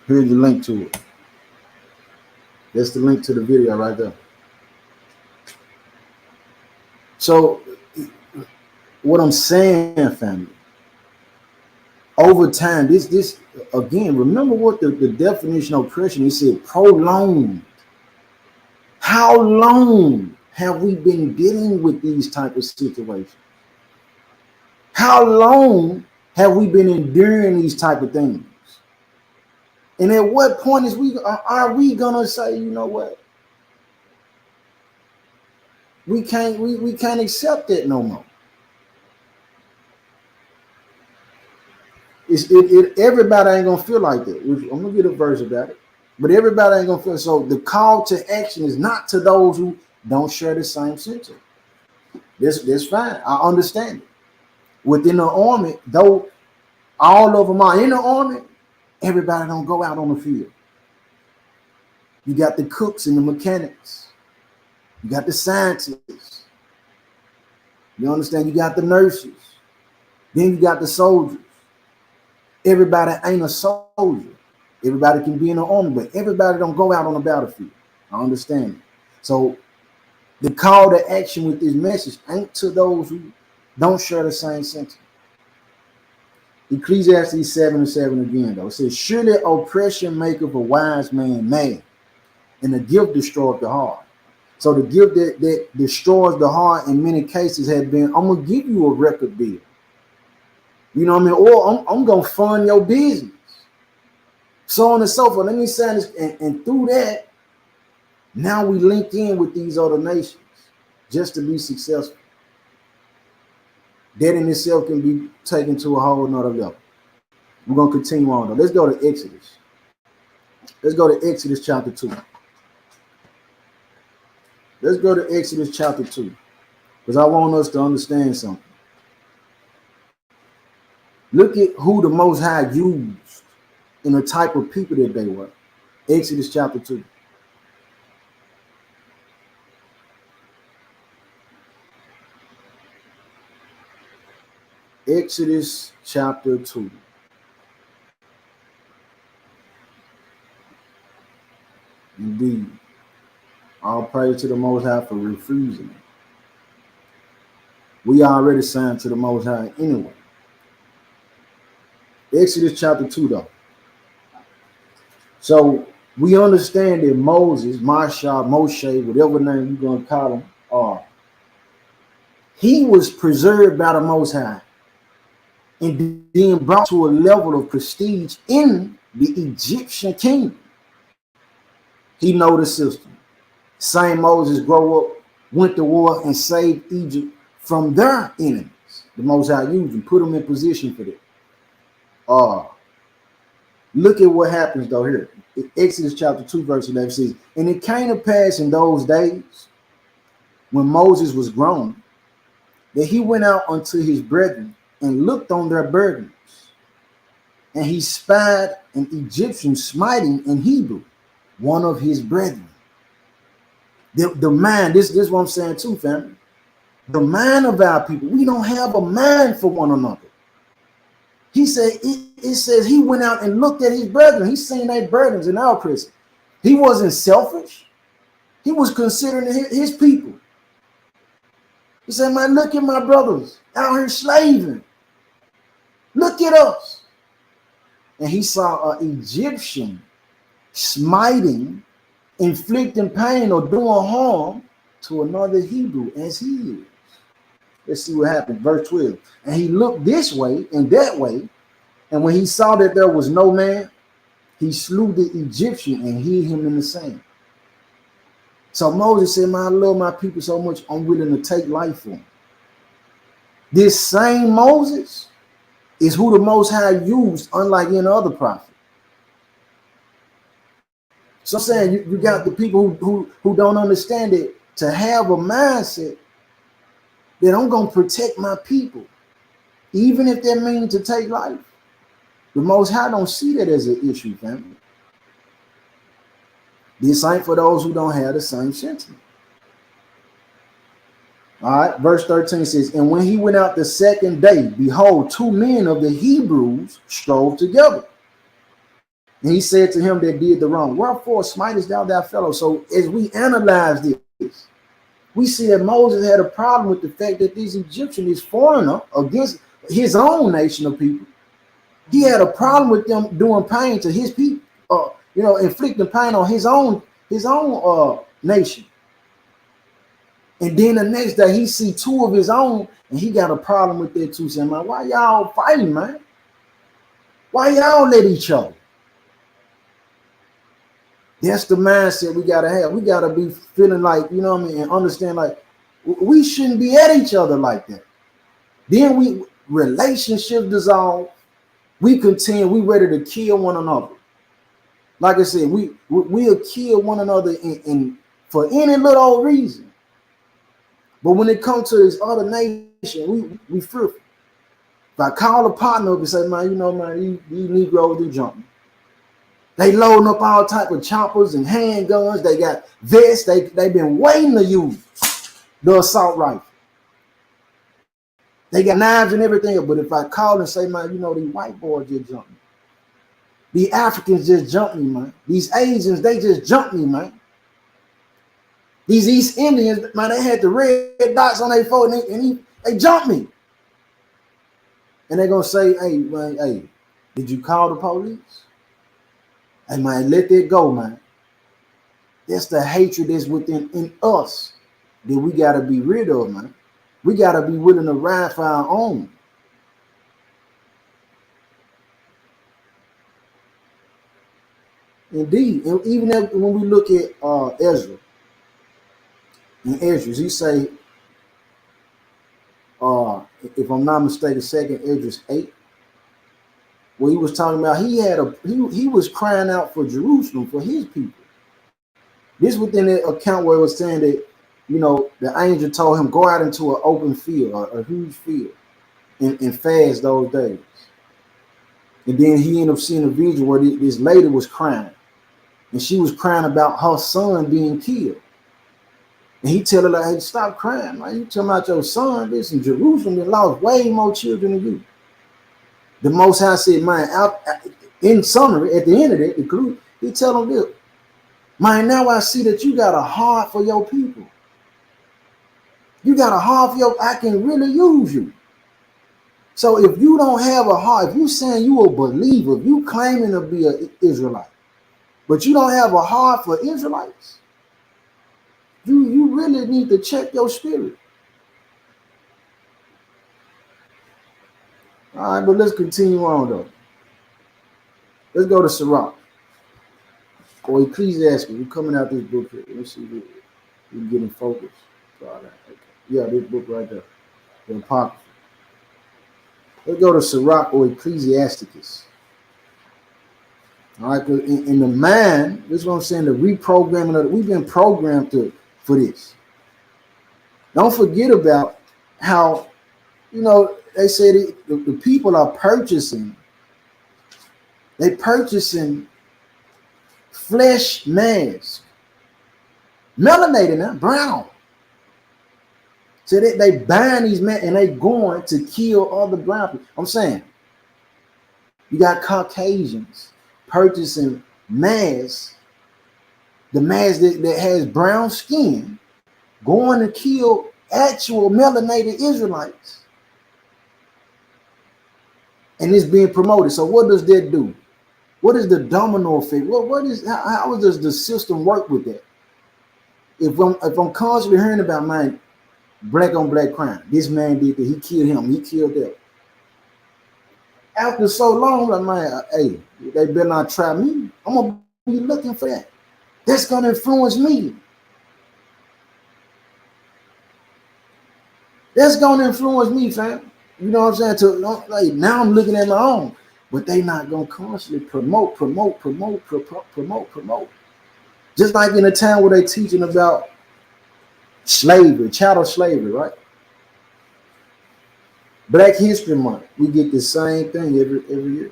Here's the link to it. That's the link to the video right there. So, what I'm saying, family, over time, this again, remember what the definition of oppression is. It said prolonged. How long have we been dealing with these type of situations? How long have we been enduring these type of things? And at what point are we gonna say, you know what? We can't accept it no more. Everybody ain't gonna feel like that. I'm gonna get a verse about it, but everybody ain't gonna feel. So the call to action is not to those who don't share the same sentiment. That's fine. I understand it. Within the army, though all of them are in the army, everybody don't go out on the field. You got the cooks and the mechanics. You got the scientists. You understand? You got the nurses. Then you got the soldiers. Everybody ain't a soldier. Everybody can be in the army, but everybody don't go out on the battlefield. I understand it. So the call to action with this message ain't to those who don't share the same sentiment. Ecclesiastes 7:7 again, though. It says, surely oppression maketh a wise man mad, and the gift destroyeth the heart. So the gift that destroys the heart in many cases has been, I'm going to give you a record deal. You know what I mean? Or I'm going to fund your business. So on and so forth. Let me say this. And through that, now we link in with these other nations just to be successful. That in itself can be taken to a whole nother level. We're going to continue on, though. Let's go to Exodus. Let's go to Exodus chapter 2. Let's go to Exodus chapter 2. Because I want us to understand something. Look at who the Most High used and the type of people that they were. Exodus chapter 2. Exodus chapter 2. Indeed. All praise to the Most High for refusing it. We already signed to the Most High anyway. Exodus chapter 2, though. So we understand that Moses, Moshe, whatever name you're going to call him, he was preserved by the Most High and being brought to a level of prestige in the Egyptian kingdom. He know the system. Same Moses grow up, went to war, and saved Egypt from their enemies. The Most High used him, put him in position for that. Look at what happens though here. Exodus chapter 2, verse 11 says, and it came to pass in those days when Moses was grown, that he went out unto his brethren and looked on their burdens. And he spied an Egyptian smiting in Hebrew, one of his brethren. The mind, this is what I'm saying too, family. The mind of our people, we don't have a mind for one another. He said, it says he went out and looked at his brethren. He's seen their burdens in our prison. He wasn't selfish. He was considering his people. He said, man, look at my brothers out here slaving. Look at us. And he saw an Egyptian smiting, inflicting pain or doing harm to another Hebrew as he is. Let's see what happened. Verse 12. And he looked this way and that way. And when he saw that there was no man, he slew the Egyptian and hid him in the sand. So Moses said, man, I love my people so much, I'm willing to take life for them. This same Moses is who the Most High used, unlike any other prophet. So I'm saying you got the people who don't understand it, to have a mindset that I'm going to protect my people, even if that means to take life. The Most High don't see that as an issue, family. This ain't for those who don't have the same sentiment. All right, verse 13 says, and when he went out the second day, behold, two men of the Hebrews strove together. And he said to him that did the wrong, wherefore smitest thou thy fellow? So as we analyze this, we see that Moses had a problem with the fact that these Egyptians is foreigner against his own nation of people. He had a problem with them doing pain to his people, inflicting pain on his own nation. And then the next day he see two of his own, and he got a problem with that too, saying, man, why y'all fighting, man? Why y'all let each other? That's the mindset we gotta have. We gotta be feeling like, you know what I mean, and understand like we shouldn't be at each other like that. Then relationships dissolve. We continue, we ready to kill one another. Like I said, we'll kill one another in for any little old reason. But when it comes to this other nation, we fearful. If I call a partner up and say, man, these Negroes, they jump me. They loading up all type of choppers and handguns. They got vests. They've been waiting to use the assault rifle. They got knives and everything. But if I call and say, man, these white boys just jumped me. The Africans just jumped me, man. These Asians, they just jumped me, man. These East Indians, man, they had the red dots on their forehead and they jumped me. And they're going to say, hey, man, hey, did you call the police? Hey, man, let that go, man. That's the hatred that's within us that we got to be rid of, man. We got to be willing to ride for our own. Indeed. And even when we look at Ezra, in Esdras, he say, if I'm not mistaken, second Esdras 8, where he was talking about he was crying out for Jerusalem, for his people. This within the account where it was saying that, the angel told him, go out into an open field, a huge field, and fast those days. And then he ended up seeing a vision where this lady was crying. And she was crying about her son being killed. And he tell her, like, hey, stop crying, man. You talking about your son? This in Jerusalem, they lost way more children than you. The Most High said, man, in summary, at the end of it, he tell them this, man, now I see that you got a heart for your people. You got a heart for I can really use you. So if you don't have a heart, if you saying you a believer, if you claiming to be an Israelite, but you don't have a heart for Israelites, you really need to check your spirit. All right, but let's continue on though. Let's go to Sirach or Ecclesiastes. We're coming out this book here. Let's see if we can get in focus. Okay. Yeah, this book right there, the Apocrypha. Let's go to Sirach or Ecclesiastes. All right, in the mind, this is what I'm saying, the reprogramming of we've been programmed for this. Don't forget about how, they say the people are purchasing flesh masks, melanated now, brown. So they buying these men and they going to kill other brown people. I'm saying, you got Caucasians purchasing masks, the mask that has brown skin, going to kill actual melanated Israelites. And it's being promoted. So what does that do? What is the domino effect? How does the system work with that? If I'm constantly hearing about my black on black crime, this man did that, he killed him, he killed that. After so long, I'm like, hey, they better not try me. I'm gonna be looking for that. That's gonna influence me. That's gonna influence me, fam. You know what I'm saying? Like now I'm looking at my own, but they not gonna constantly promote. Just like in a time where they teaching about slavery, chattel slavery, right? Black History Month, we get the same thing every year.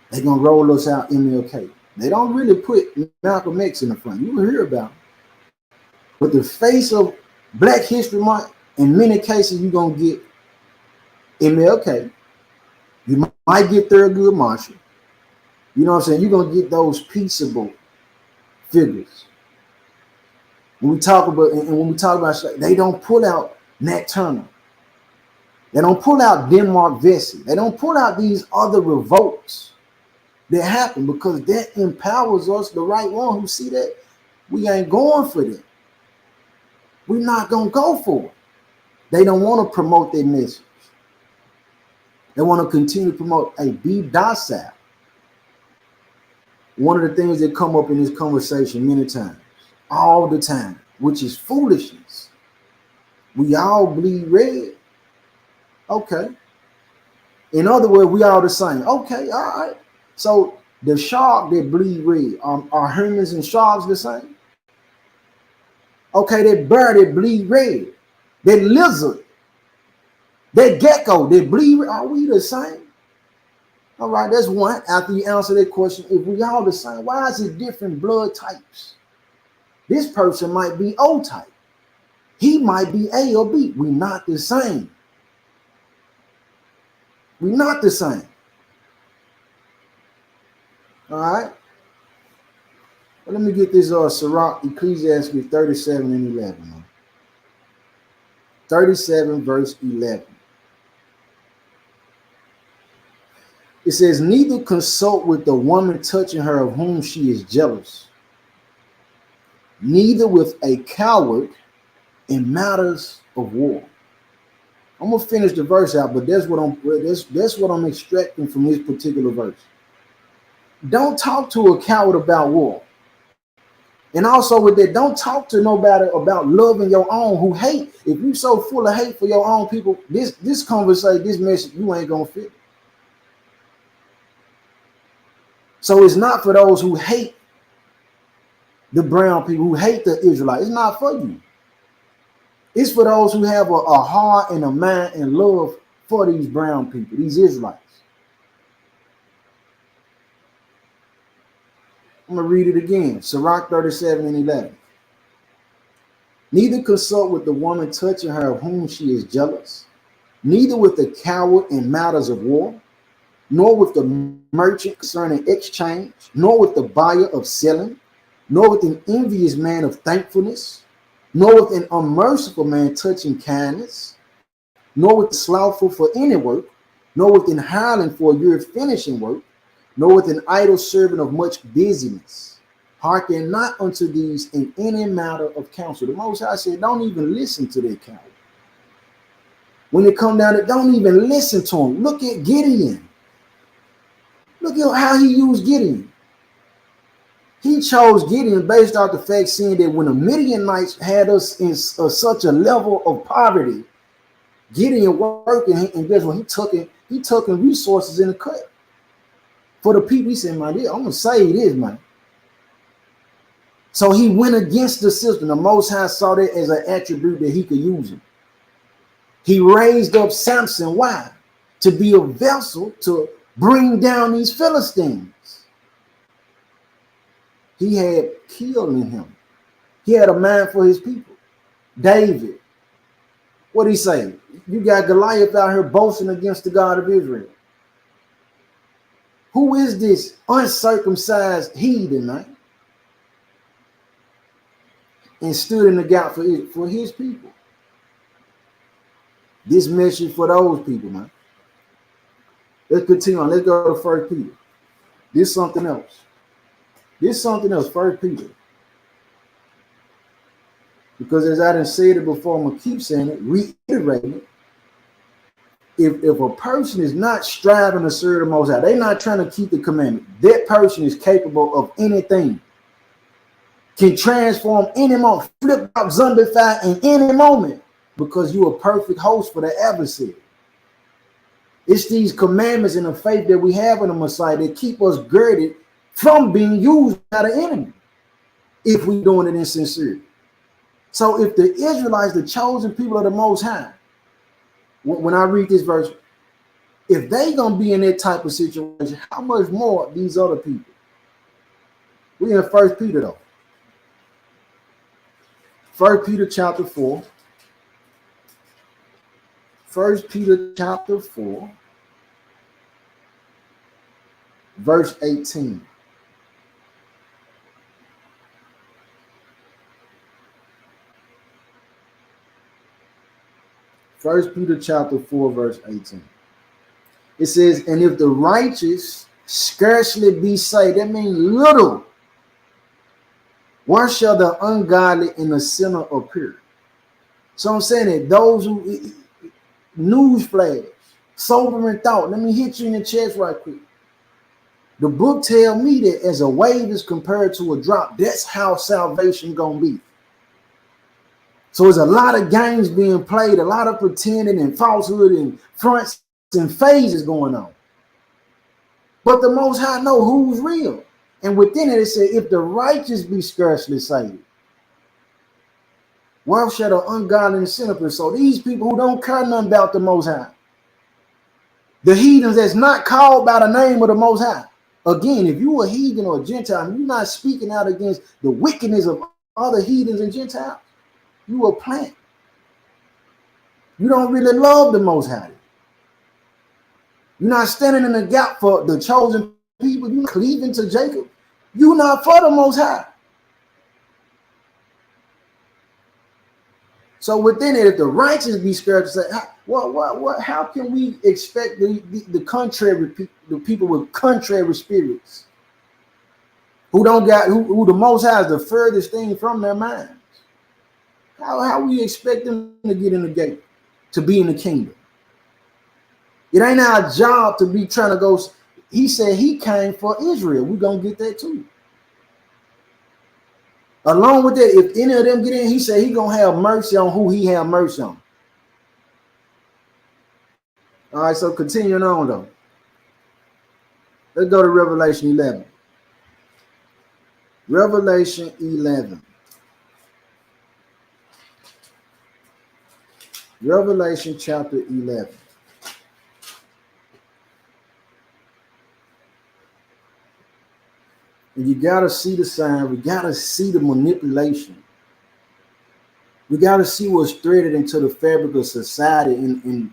They're gonna roll us out MLK. They don't really put Malcolm X in the front. You will hear about him. But the face of Black History Month, in many cases, you're gonna get MLK. You might get Thurgood Marshall. You know what I'm saying? You're gonna get those peaceable figures. When we talk about they don't pull out Nat Turner. They don't pull out Denmark Vesey. They don't pull out these other revolts that happen because that empowers us, the right one who see that we ain't going for that. We're not gonna go for it. They don't want to promote their message. They want to continue to promote a be docile. One of the things that come up in this conversation many times, all the time, which is foolishness. We all bleed red. Okay. In other words, we all the same. Okay, all right. So the shark that bleed red, are humans and sharks the same? Okay, that bird that bleed red, that lizard, that gecko that bleed red, are we the same? All right, that's one. After you answer that question, if we all the same, why is it different blood types? This person might be O type. He might be A or B. We're not the same. We're not the same. All right. Well, let me get this Sirach, Ecclesiastes 37 and 11. Man. 37 verse 11. It says, neither consult with the woman touching her of whom she is jealous, neither with a coward in matters of war. I'm gonna finish the verse out, but that's what I'm extracting from this particular verse. Don't talk to a coward about war. And also with that, don't talk to nobody about loving your own who hate. If you so full of hate for your own people, this conversation, this message, you ain't gonna fit. So it's not for those who hate the brown people, who hate the Israelites. It's not for you. It's for those who have a heart and a mind and love for these brown people, these Israelites. I'm going to read it again. Sirach 37 and 11. Neither consult with the woman touching her of whom she is jealous, neither with the coward in matters of war, nor with the merchant concerning exchange, nor with the buyer of selling, nor with an envious man of thankfulness, nor with an unmerciful man touching kindness, nor with the slothful for any work, nor with an hireling for a year finishing work, nor with an idle servant of much busyness. Hearken not unto these in any matter of counsel. The Most High said, don't even listen to their counsel. When it come down to, don't even listen to them. Look at Gideon. Look at how he used Gideon. He chose Gideon based off the fact saying that when the Midianites had us in such a level of poverty, Gideon working, and guess what? He took in resources in the cut for the people. He said, man, I'm gonna save this, man. So he went against the system. The Most High saw that as an attribute that he could use him. He raised up Samson. Why? To be a vessel to bring down these Philistines. He had killed in him. He had a mind for his people. David, what did he say? You got Goliath out here boasting against the God of Israel. Who is this uncircumcised heathen, man? And stood in the gap for his people. This message for those people, man. Let's continue on. Let's go to 1 Peter. This is something else. This is something else, 1 Peter. Because as I done said it before, I'm going to keep saying it, reiterating it. If a person is not striving to serve the Most High, they're not trying to keep the commandment, that person is capable of anything. Can transform any moment, flip out, zombify in any moment, because you're a perfect host for the adversary. It's these commandments and the faith that we have in the Messiah that keep us girded from being used by the enemy, if we're doing it in sincerity. So if the Israelites, the chosen people of the Most High, when I read this verse, if they gonna be in that type of situation, how much more these other people? We in 1 Peter though. 1 Peter chapter 4. 1 Peter chapter 4, verse 18. First Peter chapter 4, verse 18. It says, and if the righteous scarcely be saved, that means little, where shall the ungodly and the sinner appear? So I'm saying that those who, newsflash, sobering thought, let me hit you in the chest right quick. The book tell me that as a wave is compared to a drop, that's how salvation gonna be. So there's a lot of games being played, a lot of pretending and falsehood and fronts and phases going on. But the Most High know who's real. And within it, it said, if the righteous be scarcely saved, where shall the ungodly and sinner appear? So these people who don't care nothing about the Most High, the heathens that's not called by the name of the Most High. Again, if you a heathen or a Gentile, you're not speaking out against the wickedness of other heathens and Gentiles. You a plant. You don't really love the Most High. You're not standing in the gap for the chosen people. You're cleaving to Jacob. You're not for the Most High. So within it, if the righteous be scared to say, how can we expect the contrary, the people with contrary spirits who don't got who the Most High is the furthest thing from their minds? How we expect them to get in the gate, to be in the kingdom? It ain't our job to be trying to go. He said he came for Israel. We're going to get that too. Along with that, if any of them get in, he said he going to have mercy on who he have mercy on. All right, so continuing on though. Let's go to Revelation 11. Revelation 11. Revelation chapter 11. And you got to see the sign. We got to see the manipulation. We got to see what's threaded into the fabric of society. And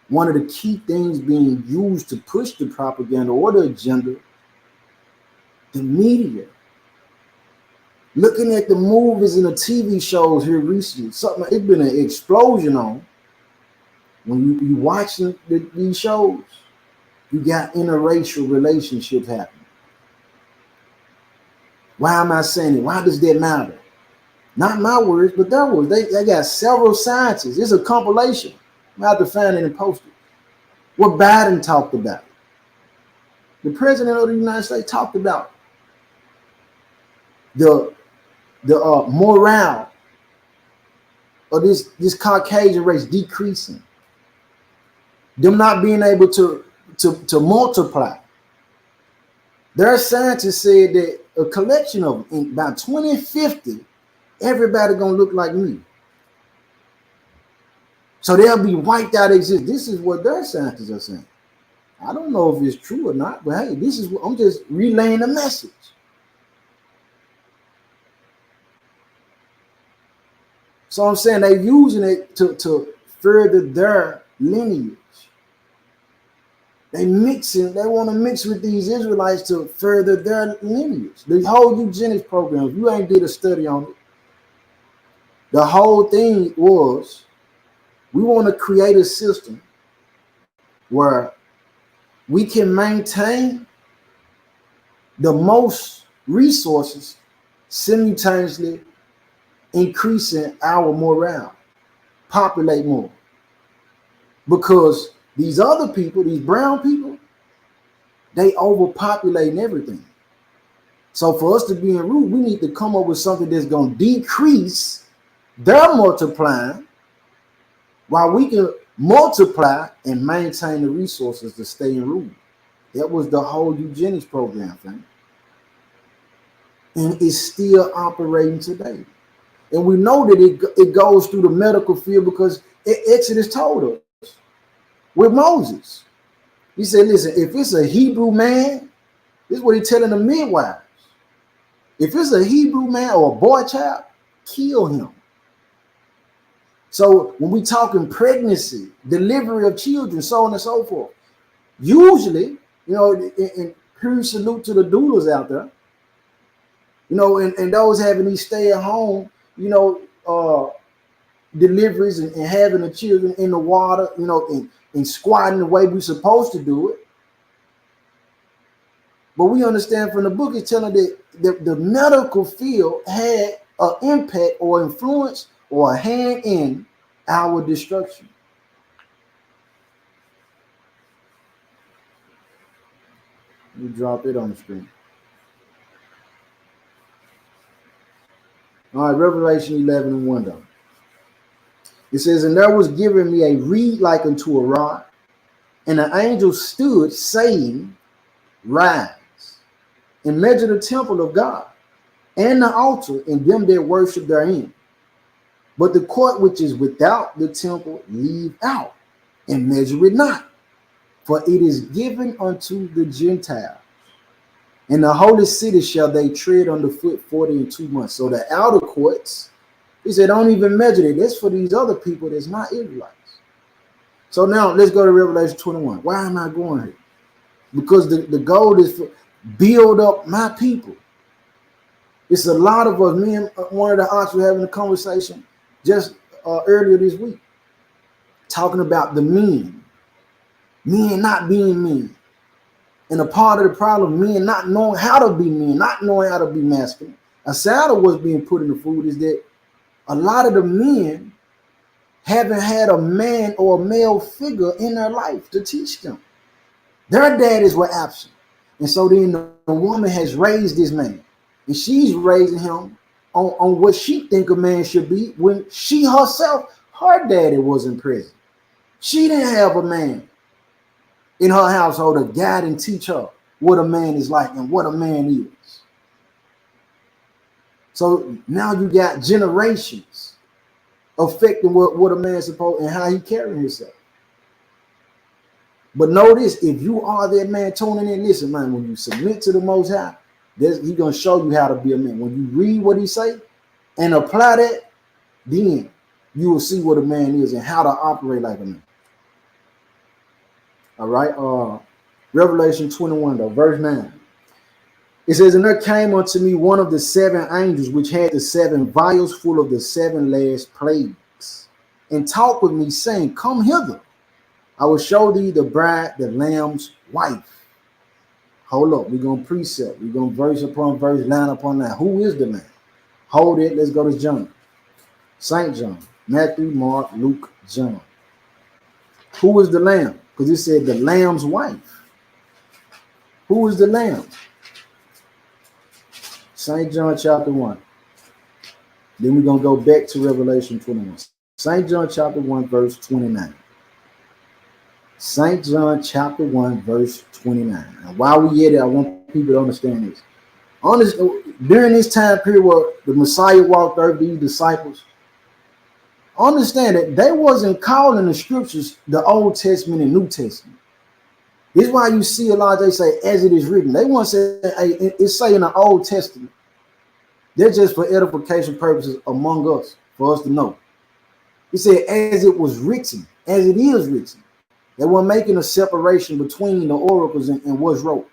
one of the key things being used to push the propaganda or the agenda, the media. Looking at the movies and the TV shows here recently, it's been an explosion on. When you watching these shows, you got interracial relationships happening. Why am I saying it? Why does that matter? Not my words, but their words. They got several scientists. It's a compilation. I have to find it and post it. What Biden talked about. The president of the United States talked about the morale of this Caucasian race decreasing. Them not being able to multiply. Their scientists said that a collection of them, by 2050, everybody gonna look like me. So they'll be wiped out of existence. This is what their scientists are saying. I don't know if it's true or not, but hey, this is what I'm just relaying the message. So I'm saying they're using it to further their lineage. They want to mix with these Israelites to further their lineage. The whole eugenics program, if you ain't did a study on it, the whole thing was, we want to create a system where we can maintain the most resources simultaneously increasing our morale, populate more. Because these other people, these brown people, they overpopulating everything. So for us to be in root, we need to come up with something that's going to decrease their multiplying while we can multiply and maintain the resources to stay in root. That was the whole eugenics program thing. And it's still operating today. And we know that it goes through the medical field because Exodus told us with Moses. He said, listen, if it's a Hebrew man, this is what he's telling the midwives. If it's a Hebrew man or a boy child, kill him. So when we talking pregnancy, delivery of children, so on and so forth, usually, and huge salute to the doulas out there, and those having these stay at home, deliveries and having the children in the water, and squatting the way we're supposed to do it. But we understand from the book, it's telling that the medical field had an impact or influence or a hand in our destruction. You drop it on the screen. All right, Revelation 11:1 though. It says, and there was given me a reed like unto a rod, and an angel stood, saying, rise, and measure the temple of God, and the altar, and them that worship therein. But the court which is without the temple leave out, and measure it not, for it is given unto the Gentiles. And the holy city shall they tread underfoot 42 months. So the outer courts, he said, don't even measure it. That's for these other people that's not Israelites. So now let's go to Revelation 21. Why am I going here? Because the goal is to build up my people. It's a lot of us. Me and one of the ox were having a conversation just earlier this week, talking about the men not being men. And a part of the problem, men not knowing how to be men, not knowing how to be masculine. A side of what's being put in the food is that a lot of the men haven't had a man or a male figure in their life to teach them. Their daddies were absent. And so then the woman has raised this man. And she's raising him on what she think a man should be when she herself, her daddy wasn't present. She didn't have a man in her household to guide and teach her what a man is like and what a man is. So now you got generations affecting what a man's supposed and how he carrying himself. But notice, if you are that man tuning in, listen, man, when you submit to the Most High, He's gonna show you how to be a man. When you read what he say and apply that, then you will see what a man is and how to operate like a man. All right. Revelation 21, though, verse 9. It says, and there came unto me one of the seven angels which had the seven vials full of the seven last plagues, and talked with me, saying, come hither. I will show thee the bride, the Lamb's wife. Hold up, we're going to precept. We're going to verse upon verse, line upon line. Who is the Lamb? Hold it. Let's go to John. St. John, Matthew, Mark, Luke, John. Who is the Lamb? Because it said the Lamb's wife. Who is the Lamb? St. John chapter 1. Then we're going to go back to Revelation 21. St. John chapter 1, verse 29. St. John chapter 1, verse 29. And while we at it, I want people to understand this. During this time period where the Messiah walked earth, these disciples, understand that they wasn't calling the scriptures the Old Testament and New Testament. This is why you see a lot, they say, as it is written. They want to say, hey, it's saying the Old Testament. They're just for edification purposes among us, for us to know. He said, as it was written, as it is written. They weren't making a separation between the oracles and what's wrote.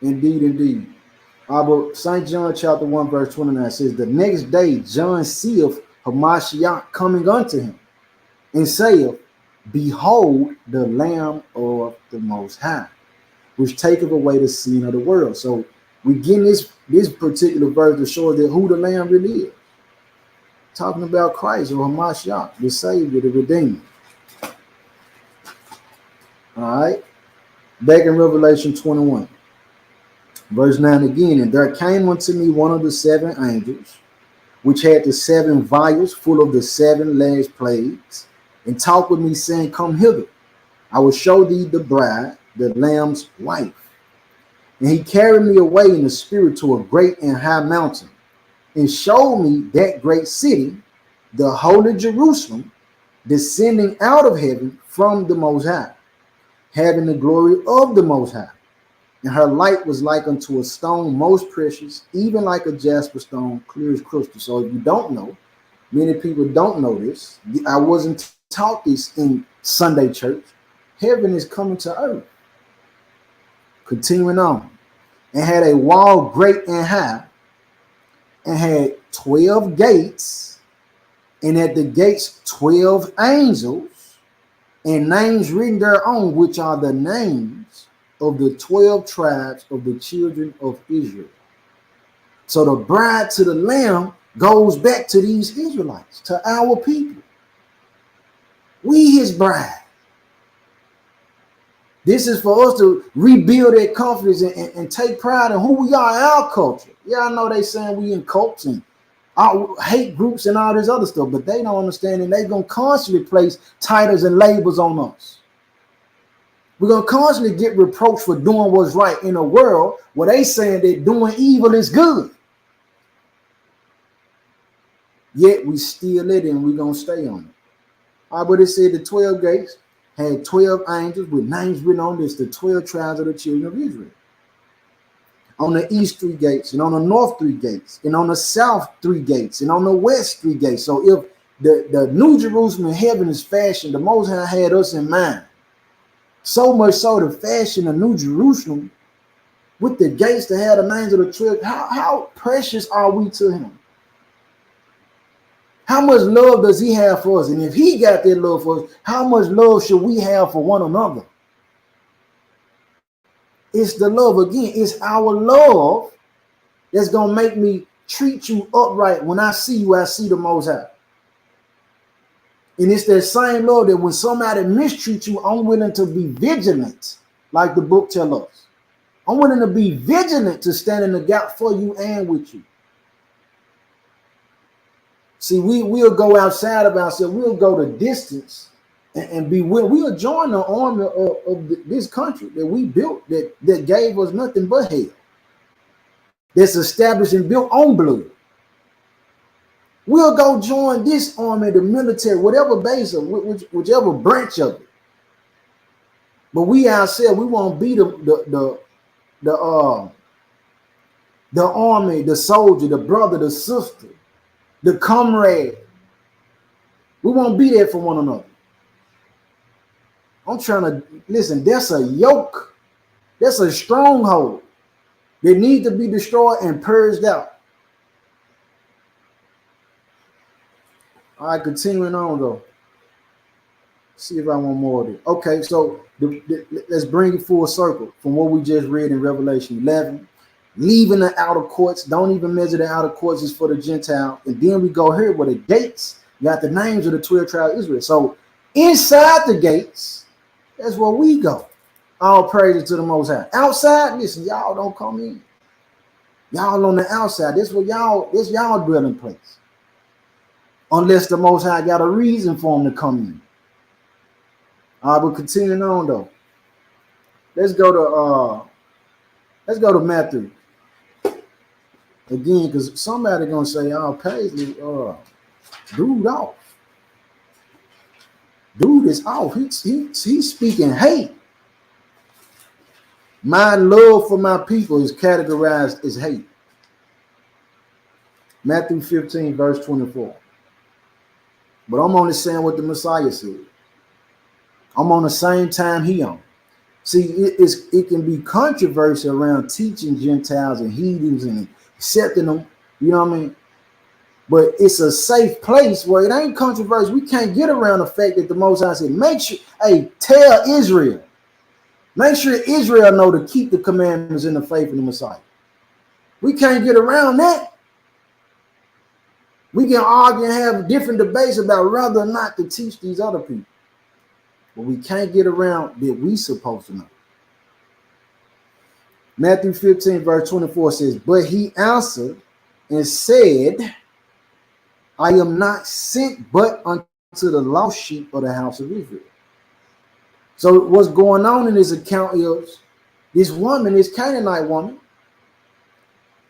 Indeed, indeed. But St. John chapter 1, verse 29 says, the next day John seeth Hamashiach coming unto him, and saith, behold the Lamb of the Most High, which taketh away the sin of the world. So we get this particular verse to show that who the Lamb really is. Talking about Christ or Hamashiach, the Savior, the Redeemer. All right. Back in Revelation 21, verse 9 again. And there came unto me one of the seven angels, which had the seven vials full of the seven last plagues, and talked with me, saying, come hither. I will show thee the bride, the Lamb's wife. And he carried me away in the spirit to a great and high mountain, and showed me that great city, the holy Jerusalem, descending out of heaven from the Most High, having the glory of the Most High. And her light was like unto a stone most precious, even like a jasper stone, clear as crystal. So if you don't know, many people don't know this. I wasn't taught this in Sunday church. Heaven is coming to earth. Continuing on. And had a wall great and high, and had 12 gates, and at the gates 12 angels, and names written thereon, which are the names of the 12 tribes of the children of Israel. So the bride to the Lamb goes back to these Israelites, to our people. We his bride. This is for us to rebuild that confidence and take pride in who we are in our culture. Yeah, I know they saying we in cults and hate groups and all this other stuff, but they don't understand, and they're going to constantly place titles and labels on us. We're going to constantly get reproached for doing what's right in a world where they saying that doing evil is good. Yet we still it and we're going to stay on it. But it said the 12 gates had 12 angels with names written on this, the 12 tribes of the children of Israel. On the east 3 gates, and on the north 3 gates, and on the south 3 gates, and on the west 3 gates. So if the New Jerusalem in heaven is fashioned, the Most High had us in mind. So much so to fashion the New Jerusalem with the gates that had the names of the 12. How precious are we to him? How much love does he have for us? And if he got that love for us, how much love should we have for one another? It's the love again. It's our love that's going to make me treat you upright. When I see you, I see the Most High. And it's that same love that when somebody mistreats you, I'm willing to be vigilant, like the book tells us. I'm willing to be vigilant to stand in the gap for you and with you. See, we'll go outside of ourselves. We'll go the distance and be willing. We'll join the army of this country that we built that gave us nothing but hell. That's established and built on blood. We'll go join this army, the military, whatever base of whichever branch of it. But we ourselves, we won't be the army, the soldier, the brother, the sister, the comrade. We won't be there for one another. I'm trying to listen. That's a yoke. That's a stronghold. They need to be destroyed and purged out. All right, continuing on though. See if I want more of it. Okay, so let's bring it full circle from what we just read in Revelation 11. Leaving the outer courts, don't even measure the outer courts is for the Gentile. And then we go here where the gates, you got the names of the 12 tribes of Israel. So inside the gates, that's where we go. All praises to the Most High. Outside, listen, y'all don't come in. Y'all on the outside. This y'all dwelling place. Unless the Most High got a reason for them to come in. All right, but continuing on though. Let's go to Matthew. Again, because somebody gonna say, "Oh, Paisley, dude off. Dude is off. He's speaking hate. My love for my people is categorized as hate." Matthew 15, verse 24. But I'm only saying what the Messiah said. I'm on the same time he on. See, it can be controversy around teaching Gentiles and heathens and accepting them, you know what I mean? But it's a safe place where it ain't controversial. We can't get around the fact that the Most High said, make sure, hey, tell Israel. Make sure Israel know to keep the commandments in the faith of the Messiah. We can't get around that. We can argue and have different debates about whether or not to teach these other people. But we can't get around that we supposed to know. Matthew 15, verse 24 says, but he answered and said, I am not sent but unto the lost sheep of the house of Israel. So what's going on in this account is this woman, this Canaanite woman,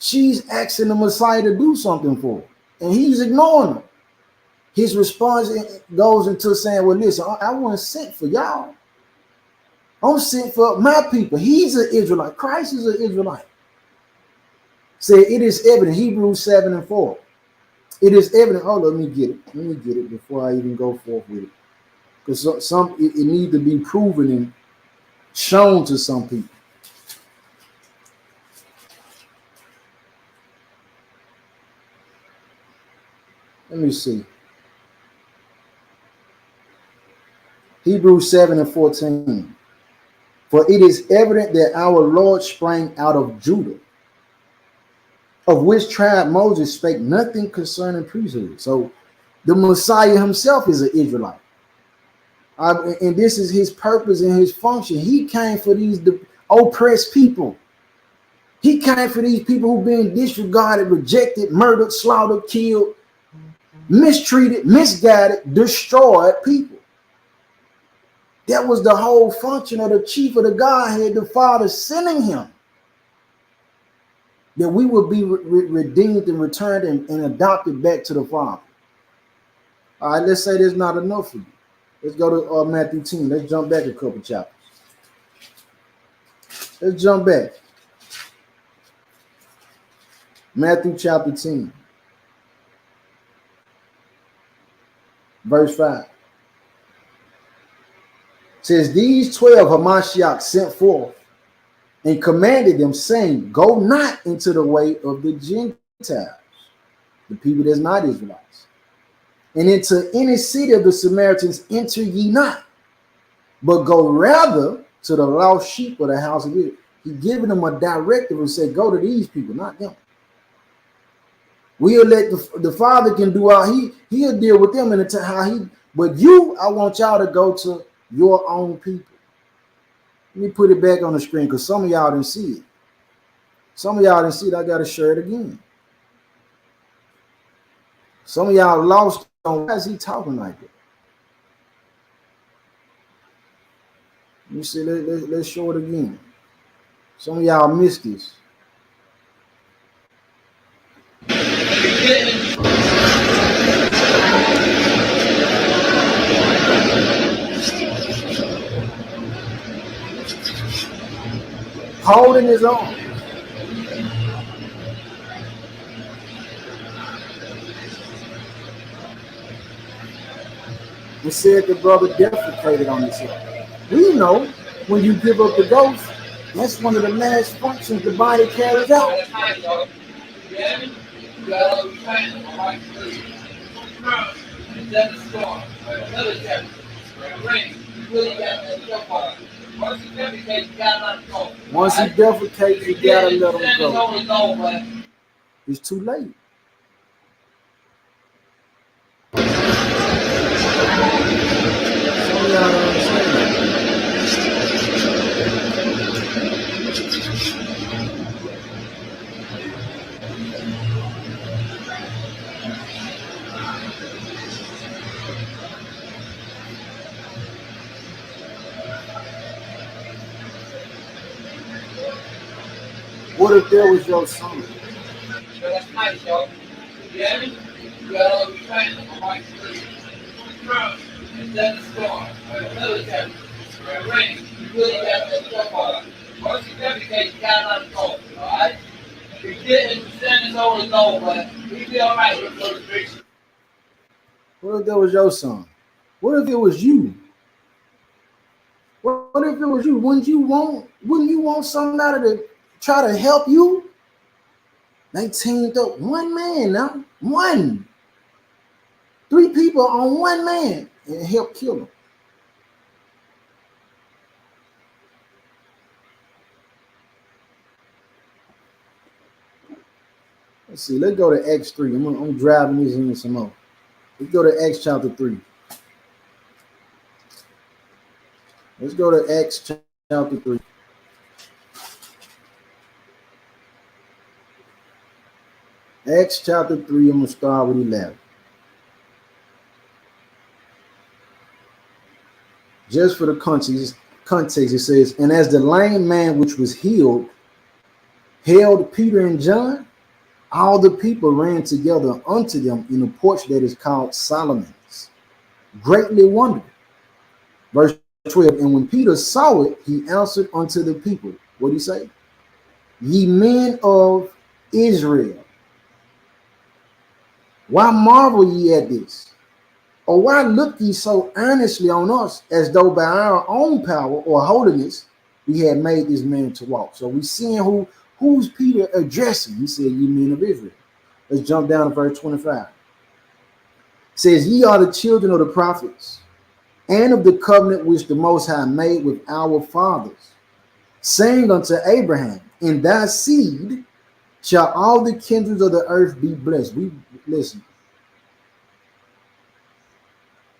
she's asking the Messiah to do something for her, and he's ignoring her. His response goes into saying, well, listen, I wasn't sent for y'all. I'm sent for my people. He's an Israelite. Christ is an Israelite. Say it is evident. Hebrews 7 and 4. It is evident. Oh, let me get it. Let me get it before I even go forth with it. Because it needs to be proven and shown to some people. Let me see. Hebrews 7 and 14. For it is evident that our Lord sprang out of Judah, of which tribe Moses spake nothing concerning priesthood. So the Messiah himself is an Israelite. And this is his purpose and his function. He came for these oppressed people. He came for these people who've been disregarded, rejected, murdered, slaughtered, killed, mistreated, misguided, destroyed people. That was the whole function of the chief of the Godhead, the Father sending him. That we would be redeemed and returned and adopted back to the Father. All right, let's say there's not enough for you. Let's go to Matthew 10. Let's jump back a couple chapters. Let's jump back. Matthew chapter 10. Verse 5. Says, these 12 Hamashiach sent forth and commanded them, saying, go not into the way of the Gentiles, the people that's not Israelites, and into any city of the Samaritans enter ye not, but go rather to the lost sheep of the house of Israel. He giving them a directive and said, go to these people, not them. We'll let the Father can do all he'll deal with them in the time how he, but you, I want y'all to go to your own people. Let me put it back on the screen because some of y'all didn't see it. Some of y'all didn't see it. I got to share it again. Some of y'all lost on why is he talking like that? Let me see. Let's show it again. Some of y'all missed this. holding his arm. And said the brother defecated on himself. We know when you give up the ghost, that's one of the last functions the body carries out. Once he defecates, you gotta let him go. It's too late. What if there was your son? That's nice, yo. You hear me? You got all the training on my street. And then the storm, military, rain. You really got that stuff on. Once you dedicate, you got nothing to go. Alright? If you get in the sentence over and over, you'll be alright with those fixes. What if that was your son? What if it was you? What if it was you? Wouldn't you want somebody to try to help you? They teamed up. One man now. One. 3 people on one man and help kill him. Let's see. Let's go to Acts 3. I'm driving this in some more. Let's go to Acts chapter 3. Let's go to Acts chapter 3. Acts chapter 3, I'm going to start with 11. Just for the context, it says, and as the lame man which was healed held Peter and John, all the people ran together unto them in a porch that is called Solomon's, greatly wondering. Verse 12, and when Peter saw it, he answered unto the people. What did he say? Ye men of Israel, why marvel ye at this? Or why look ye so earnestly on us, as though by our own power or holiness we had made this man to walk? So we seeing who's Peter addressing. He said, ye men of Israel. Let's jump down to verse 25. It says, ye are the children of the prophets, and of the covenant which the Most High made with our fathers, saying unto Abraham, in thy seed shall all the kindreds of the earth be blessed. We listen.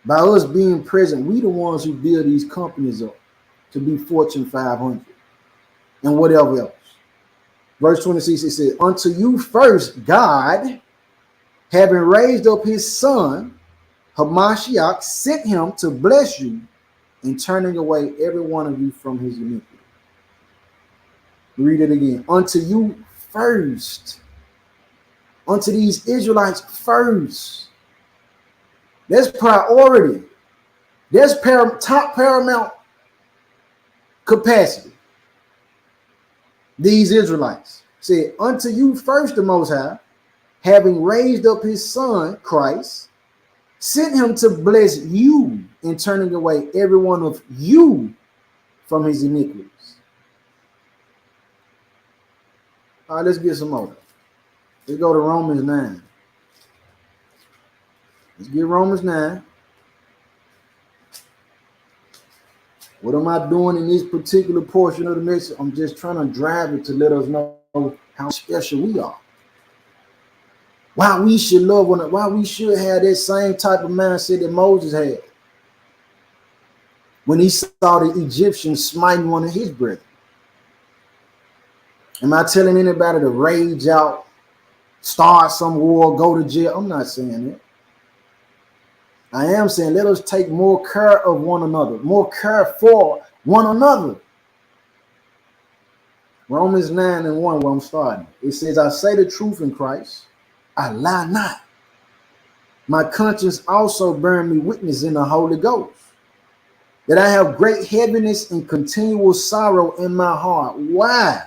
By us being present, we the ones who build these companies up to be Fortune 500 and whatever else. Verse 26, it says, unto you first God, having raised up his son, Hamashiach, sent him to bless you in turning away every one of you from his iniquity. Read it again. Unto you first. Unto these Israelites first. That's priority. That's top paramount capacity. These Israelites said, unto you first the Most High, having raised up his son, Christ, sent him to bless you in turning away every one of you from his iniquities. All right, let's get some more. Let's go to Romans 9. Let's get Romans 9. What am I doing in this particular portion of the message? I'm just trying to drive it to let us know how special we are. Why we should love one another. Why we should have that same type of mindset that Moses had when he saw the Egyptians smiting one of his brethren. Am I telling anybody to rage out, start some war, go to jail? I'm not saying that. I am saying let us take more care of one another, more care for one another. Romans 9 and 1, where I'm starting. It says, I say the truth in Christ, I lie not. My conscience also bearing me witness in the Holy Ghost, that I have great heaviness and continual sorrow in my heart. Why?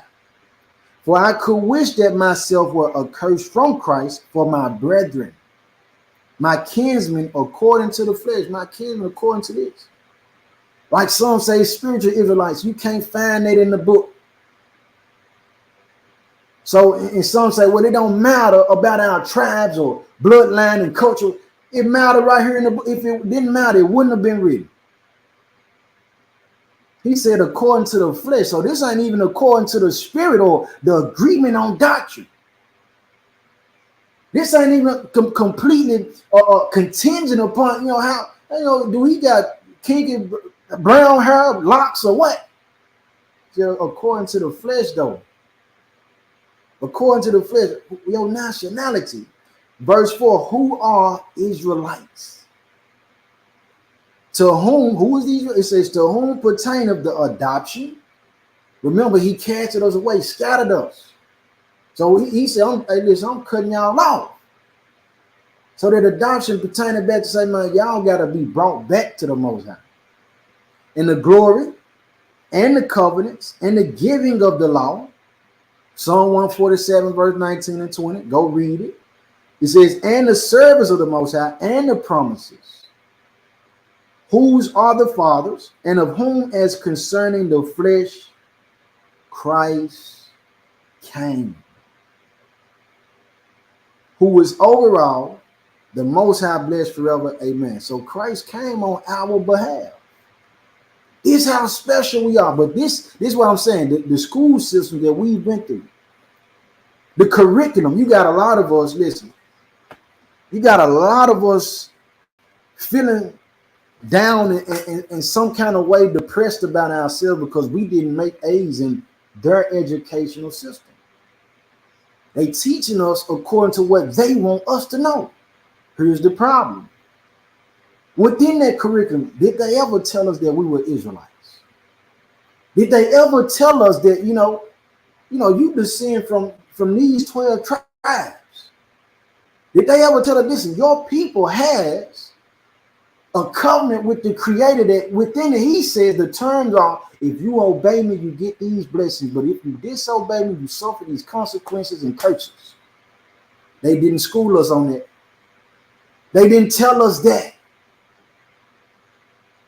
For I could wish that myself were accursed from Christ for my brethren, my kinsmen according to the flesh, my kinsmen according to this. Like some say, spiritual Israelites, you can't find that in the book. So, and some say, well, it don't matter about our tribes or bloodline and culture. It mattered right here in the book. If it didn't matter, it wouldn't have been written. He said, according to the flesh. So this ain't even according to the spirit or the agreement on doctrine. This ain't even completely contingent upon, how, do he got kinky brown hair, locks, or what? So according to the flesh, though. According to the flesh, your nationality. Verse 4, who are Israelites? To whom, who is these? It says, to whom pertaineth the adoption. Remember, he casted us away, scattered us. So he said, hey, listen, I'm cutting y'all off. So that adoption pertaining back to say, man, y'all got to be brought back to the Most High. In the glory and the covenants and the giving of the law. Psalm 147, verse 19 and 20. Go read it. It says, and the service of the Most High and the promises, whose are the fathers, and of whom as concerning the flesh, Christ came, who was over all, the Most High blessed forever. Amen. So Christ came on our behalf. This is how special we are. But this is what I'm saying. The school system that we've been through, the curriculum, you got a lot of us, listen, you got a lot of us feeling down in some kind of way, depressed about ourselves because we didn't make A's in their educational system. They teaching us according to what they want us to know. Here's the problem. Within that curriculum, did they ever tell us that we were Israelites? Did they ever tell us that, you descend from these 12 tribes? Did they ever tell us, listen, your people has a covenant with the Creator that within it, he says the terms are, if you obey me, you get these blessings. But if you disobey me, you suffer these consequences and curses. They didn't school us on that. They didn't tell us that.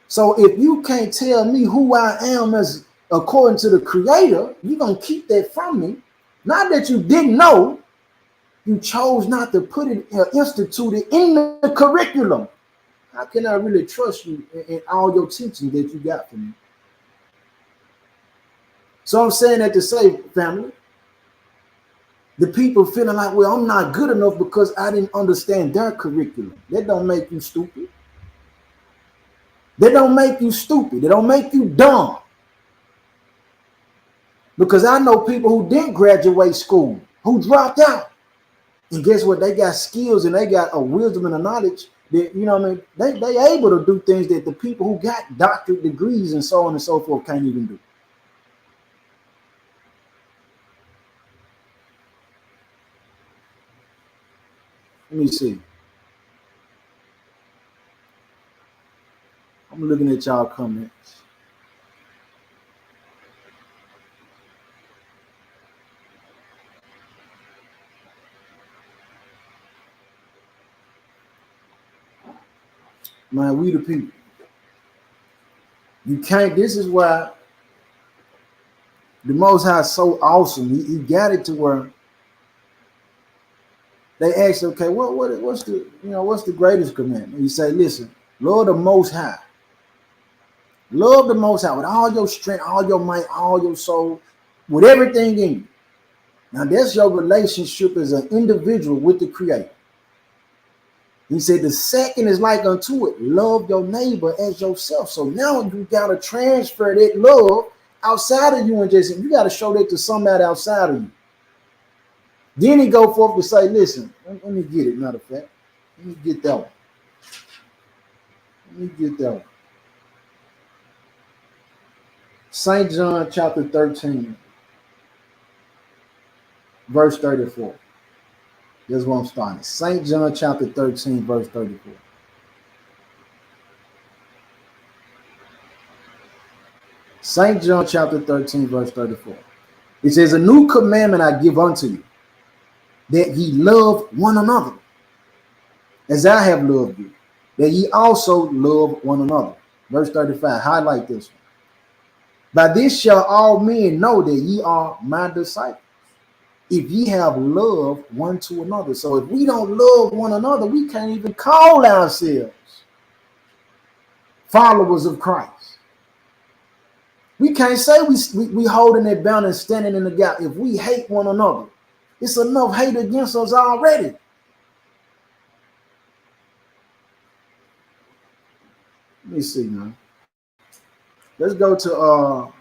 So if you can't tell me who I am as according to the Creator, you're going to keep that from me. Not that you didn't know, you chose not to put it instituted in the curriculum. How can I really trust you in all your teaching that you got from me? So I'm saying that to say, family, the people feeling like, well, I'm not good enough because I didn't understand their curriculum. That don't make you stupid. That don't make you stupid. They don't make you dumb. Because I know people who didn't graduate school, who dropped out. And guess what? They got skills and they got a wisdom and a knowledge that, they able to do things that the people who got doctorate degrees and so on and so forth can't even do. Let me see. I'm looking at y'all comments. Man, we the people. You can't, this is why the Most High is so awesome. He got it to where they ask, okay, what's the greatest commandment? You say, listen, love the Most High. Love the Most High with all your strength, all your might, all your soul, with everything in you. Now that's your relationship as an individual with the Creator. He said the second is like unto it, love your neighbor as yourself. So now you got to transfer that love outside of you and just, you got to show that to somebody outside of you. Then he go forth to say, listen, let me get it, matter of fact. Let me get that one. St. John chapter 13, verse 34. That's where I'm starting. St. John chapter 13, verse 34. St. John chapter 13, verse 34. It says, a new commandment I give unto you, that ye love one another, as I have loved you, that ye also love one another. Verse 35, highlight this one. By this shall all men know that ye are my disciples, if ye have love one to another. So if we don't love one another, we can't even call ourselves followers of Christ. We can't say we holding that banner and standing in the gap. If we hate one another, it's enough hate against us already. Let me see now. Let's go to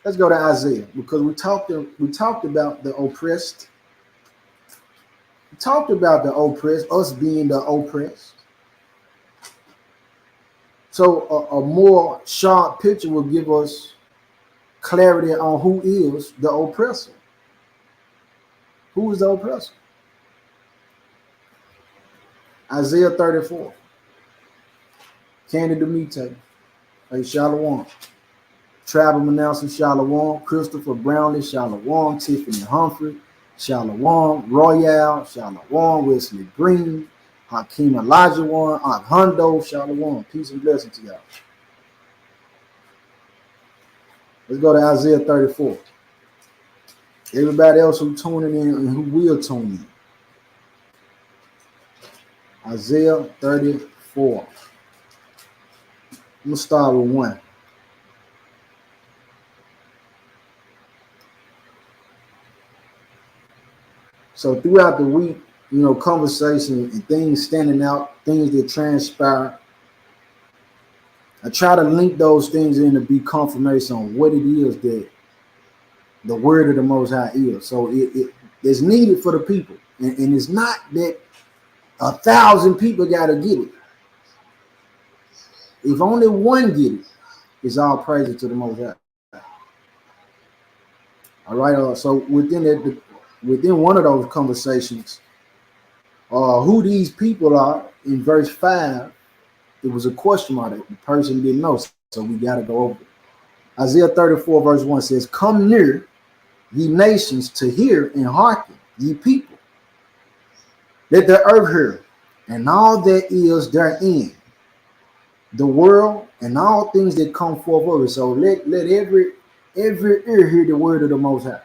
Isaiah, because we talked about the oppressed. We talked about the oppressed, us being the oppressed. So a more sharp picture will give us clarity on who is the oppressor. Who is the oppressor? Isaiah 34. Candy Demite. Hey, Shalom. Travel Manelson, Shalom. Christopher Brownlee, Shalom. Tiffany Humphrey, Shalom. Royale, Shalom. Wesley Green, Hakeem Elijah One, Aunt Hundo, Shalom. Peace and blessing to y'all. Let's go to Isaiah 34. Everybody else who's tuning in and who will tune in. Isaiah 34. I'm going to start with 1. So throughout the week, conversation and things standing out, things that transpire, I try to link those things in to be confirmation on what it is that the word of the Most High is. So it is needed for the people. And it's not that 1,000 people got to get it. If only one get it, it's all praise to the Most High. All right. So within one of those conversations, who these people are in verse 5, it was a question mark that the person didn't know. So we got to go over it. Isaiah 34 verse 1 says, come near, ye nations, to hear and hearken, ye people. Let the earth hear, and all that is therein, the world and all things that come forth of it. So let every ear hear the word of the Most High.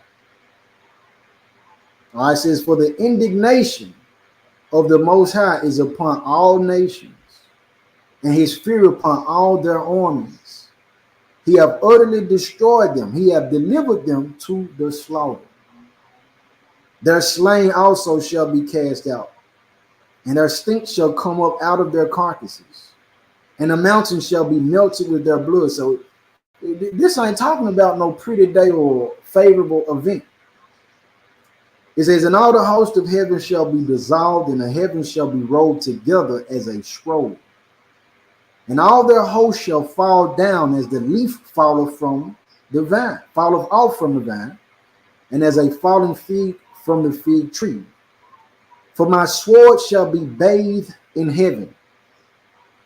All right, it says, for the indignation of the Most High is upon all nations, and his fear upon all their armies. He have utterly destroyed them. He have delivered them to the slaughter. Their slain also shall be cast out, and their stink shall come up out of their carcasses, and the mountains shall be melted with their blood. So this ain't talking about no pretty day or favorable event. It says, and all the host of heaven shall be dissolved, and the heavens shall be rolled together as a scroll. And all their hosts shall fall down as the leaf falleth from the vine, falleth off from the vine, and as a falling fig from the fig tree. For my sword shall be bathed in heaven.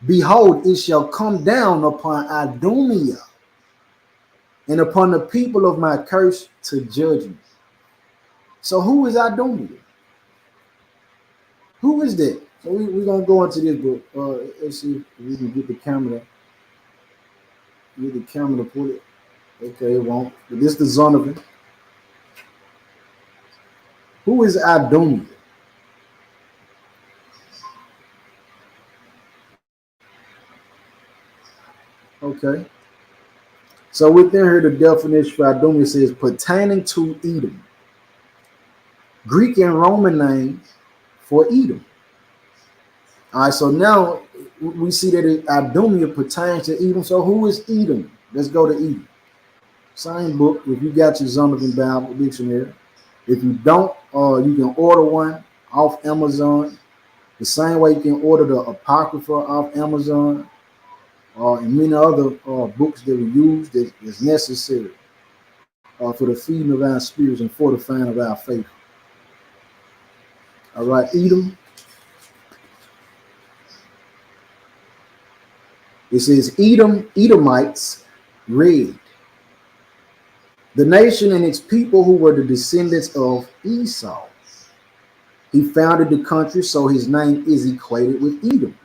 Behold, it shall come down upon Idumea and upon the people of my curse to judgment. So who is Idumea? Who is that? So we're going to go into this book. Let's see if we can get the camera. Get the camera to pull it. Okay, it won't. But this is the Zonovan. Who is Idumea? Okay. So within here, the definition for Idumea says pertaining to Edom. Greek and Roman name for Edom. All right, so now we see that Idumea pertains to Edom. So who is Edom? Let's go to Edom. Same book. If you got your Zonovan Bible dictionary. If you don't, you can order one off Amazon. The same way you can order the Apocrypha off Amazon. And many other books that we use that's necessary for the feeding of our spirits and fortifying of our faith. All right, Edom. It says Edom, Edomites, red. The nation and its people who were the descendants of Esau. He founded the country, so his name is equated with Edom.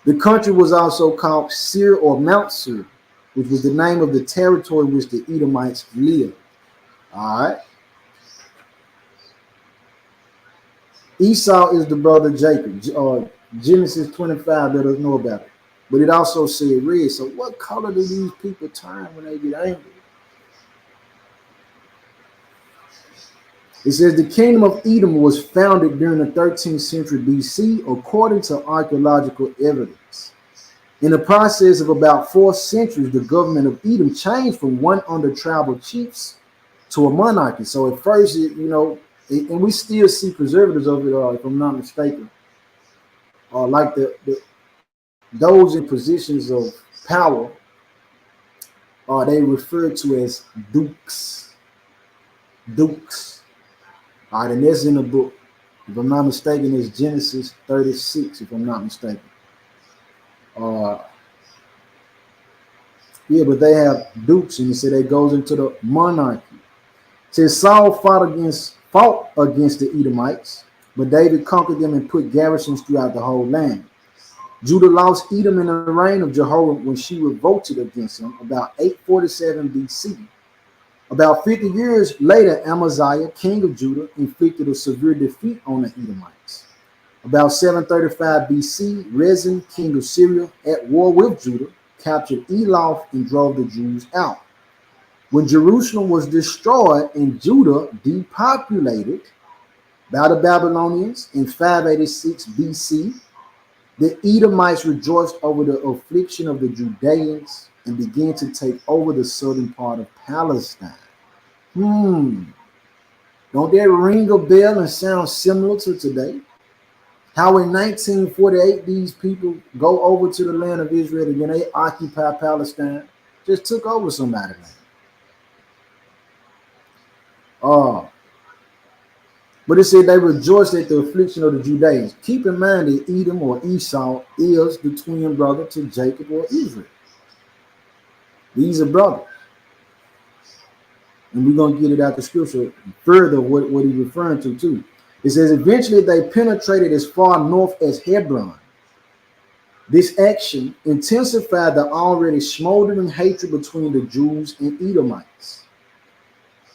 The country was also called Seir or Mount Seir, which was the name of the territory which the Edomites lived. All right. Esau is the brother of Jacob. Genesis 25 let us know about it. But it also said red. So what color do these people turn when they get angry? It says the kingdom of Edom was founded during the 13th century BC, according to archaeological evidence. In the process of about 4 centuries, the government of Edom changed from one under tribal chiefs to a monarchy. So at first, and we still see preservatives of it, if I'm not mistaken, like those in positions of power, they referred to as dukes. Dukes. All right, and that's in the book. If I'm not mistaken, it's Genesis 36, if I'm not mistaken. But they have dukes, and it said it goes into the monarchy. It says Saul fought against the Edomites, but David conquered them and put garrisons throughout the whole land. Judah lost Edom in the reign of Jehoram when she revolted against him about 847 BC. About 50 years later, Amaziah, king of Judah, inflicted a severe defeat on the Edomites. About 735 BC, Rezin, king of Syria, at war with Judah, captured Eloth and drove the Jews out. When Jerusalem was destroyed and Judah depopulated by the Babylonians in 586 BC, the Edomites rejoiced over the affliction of the Judeans and began to take over the southern part of Palestine. Don't that ring a bell and sound similar to today? How in 1948 these people go over to the land of Israel and then they occupy Palestine, just took over somebody's land. But it said they rejoiced at the affliction of the Judeans. Keep in mind that Edom or Esau is the twin brother to Jacob or Israel. These are brothers. And we're going to get it out the scripture further what he's referring to too. It says eventually they penetrated as far north as Hebron. This action intensified the already smoldering hatred between the Jews and Edomites.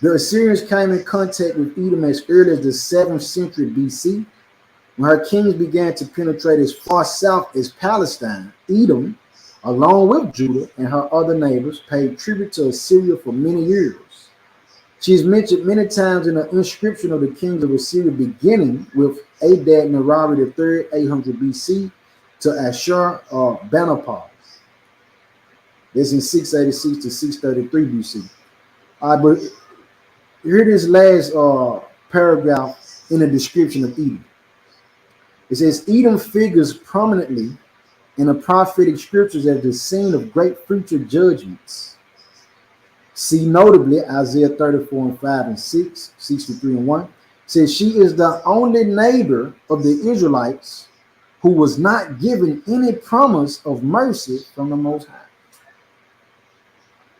The Assyrians came in contact with Edom as early as the 7th century BC. When her kings began to penetrate as far south as Palestine, Edom, along with Judah and her other neighbors, paid tribute to Assyria for many years. She is mentioned many times in the inscription of the kings of Assyria, beginning with Adad-Nirari III, 800 BC, to Ashur-banipal. This in 686 to 633 BC. But here this last paragraph in the description of Edom. It says, Edom figures prominently in the prophetic scriptures as the scene of great future judgments. See notably Isaiah 34 and 5 and 6, 63 and 1. Says she is the only neighbor of the Israelites who was not given any promise of mercy from the Most High.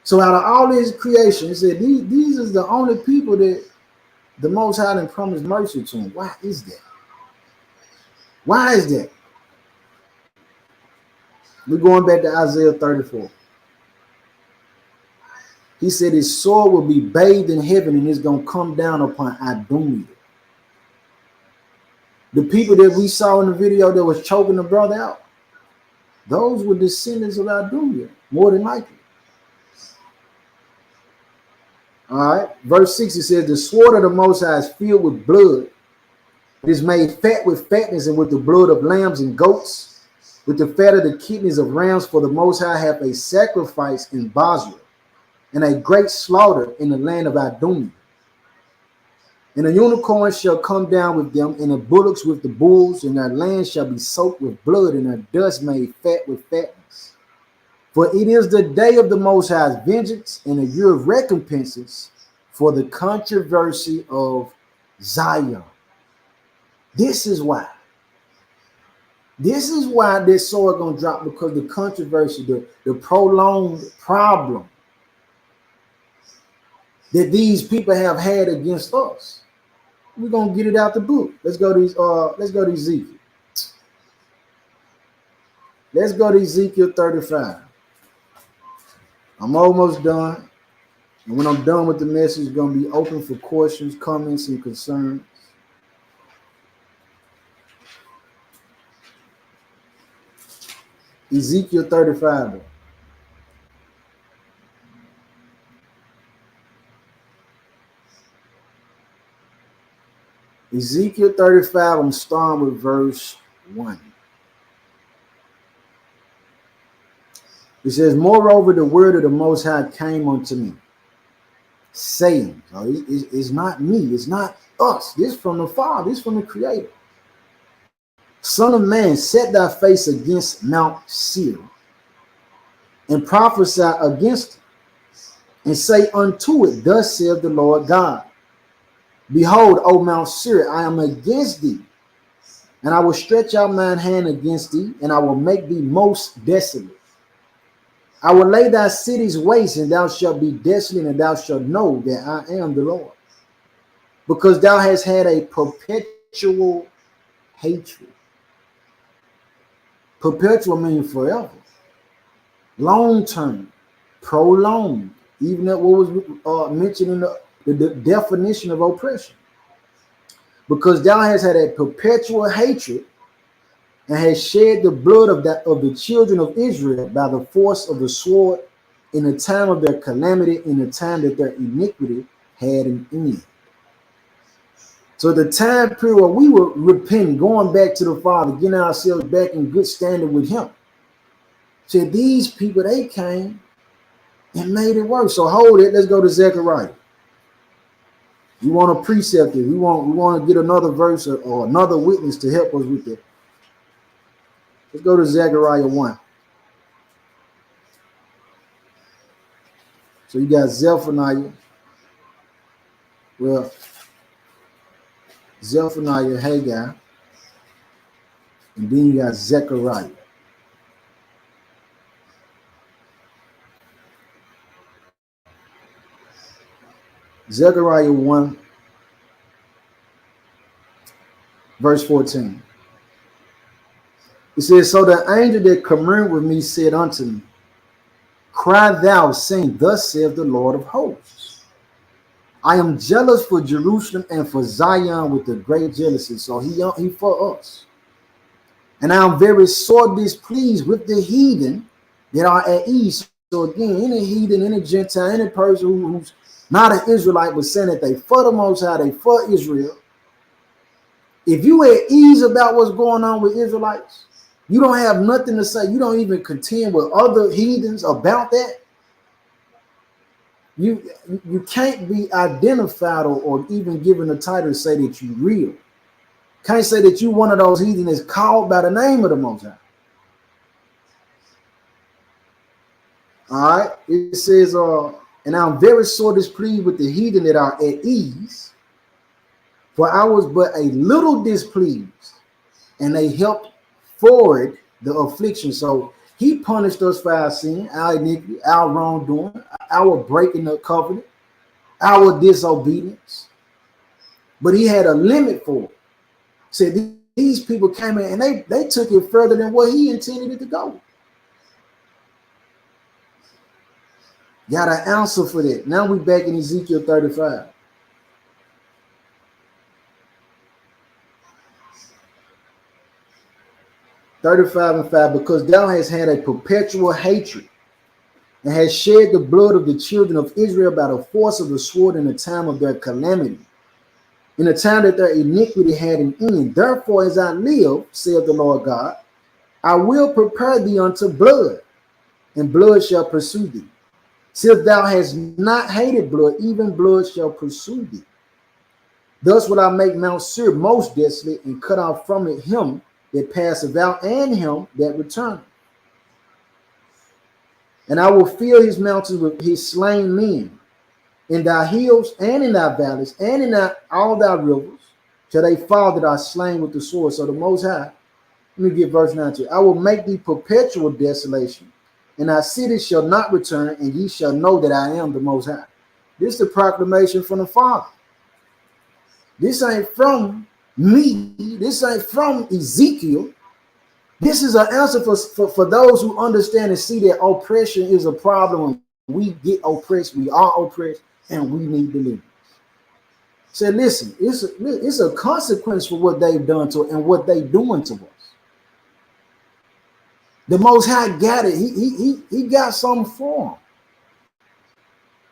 So out of all this creation, it said these is the only people that the Most High didn't promise mercy to them. Why is that? Why is that? We're going back to Isaiah 34. He said his sword will be bathed in heaven and it's going to come down upon Idumea. The people that we saw in the video that was choking the brother out, those were descendants of Idumea, more than likely. All right, verse 6, it says, the sword of the Most High is filled with blood. It is made fat with fatness and with the blood of lambs and goats, with the fat of the kidneys of rams, for the Most High hath a sacrifice in Basra, and a great slaughter in the land of Idumea. And the unicorns shall come down with them, and the bullocks with the bulls, and their land shall be soaked with blood, and their dust made fat with fatness. For it is the day of the Most High's vengeance, and a year of recompenses for the controversy of Zion. This is why. This is why this sword gonna drop, because the controversy, the prolonged problem that these people have had against us. We're gonna get it out the book. Let's go to Ezekiel. Let's go to Ezekiel 35. I'm almost done. And when I'm done with the message, it's going to be open for questions, comments, and concerns. Ezekiel 35. Ezekiel 35, I'm starting with verse 1. It says, moreover, the word of the Most High came unto me, saying, so it's not me, it's not us. This from the Father, this from the Creator. Son of man, set thy face against Mount Seir, and prophesy against it, and say unto it, thus saith the Lord God, behold, O Mount Seir, I am against thee, and I will stretch out mine hand against thee, and I will make thee most desolate. I will lay thy cities waste, and thou shalt be desolate, and thou shalt know that I am the Lord. Because thou hast had a perpetual hatred. Perpetual means forever. Long term, prolonged. Even that what was mentioned in the definition of oppression. Because thou hast had a perpetual hatred, and has shed the blood of the children of Israel by the force of the sword in the time of their calamity, in the time that their iniquity had an end. So the time period where we were repenting, going back to the Father, getting ourselves back in good standing with Him. So these people, they came and made it worse. So hold it. Let's go to Zechariah. We want a precept. We want to get another verse or another witness to help us with that. Let's go to Zechariah 1. So you got Zephaniah. Well, Zephaniah, Haggai. And then you got Zechariah. Zechariah 1, verse 14. It says, so the angel that communed with me said unto me, cry thou, saying, thus saith the Lord of hosts, I am jealous for Jerusalem and for Zion with a great jealousy. So he for us. And I am very sore displeased with the heathen that are at ease. So again, any heathen, any Gentile, any person who's not an Israelite, but saying that they for the Most High, they for Israel. If you at ease about what's going on with Israelites, you don't have nothing to say. You don't even contend with other heathens about that. You can't be identified or even given a title to say that you real. Can't say that you one of those heathen that's called by the name of the Most High. All right. It says, and I'm very sore displeased with the heathen that are at ease, for I was but a little displeased, and they helped forward the affliction. So he punished us for our sin, our iniquity, our wrongdoing, our breaking the covenant, our disobedience. But he had a limit for it. Said these people came in and they took it further than what he intended it to go. Got an answer for that. Now we back in Ezekiel 35. and 5, because thou hast had a perpetual hatred and hast shed the blood of the children of Israel by the force of the sword in the time of their calamity, in the time that their iniquity had an end. Therefore, as I live, saith the Lord God, I will prepare thee unto blood, and blood shall pursue thee. Since thou hast not hated blood, even blood shall pursue thee. Thus will I make Mount Seir most desolate, and cut off from it him that passeth out, and him that returneth. And I will fill his mountains with his slain men, in thy hills and in thy valleys, and in all thy rivers, till they fall that are slain with the sword. So the Most High, let me get verse 19. I will make thee perpetual desolation, and thy cities shall not return, and ye shall know that I am the Most High. This is the proclamation from the Father. This ain't from me. This ain't from Ezekiel. This is an answer for those who understand and see that oppression is a problem. We get oppressed, we are oppressed, and we need deliverance. Say, listen, it's a consequence for what they've done to and what they doing to us. The Most High got it. He got something for them.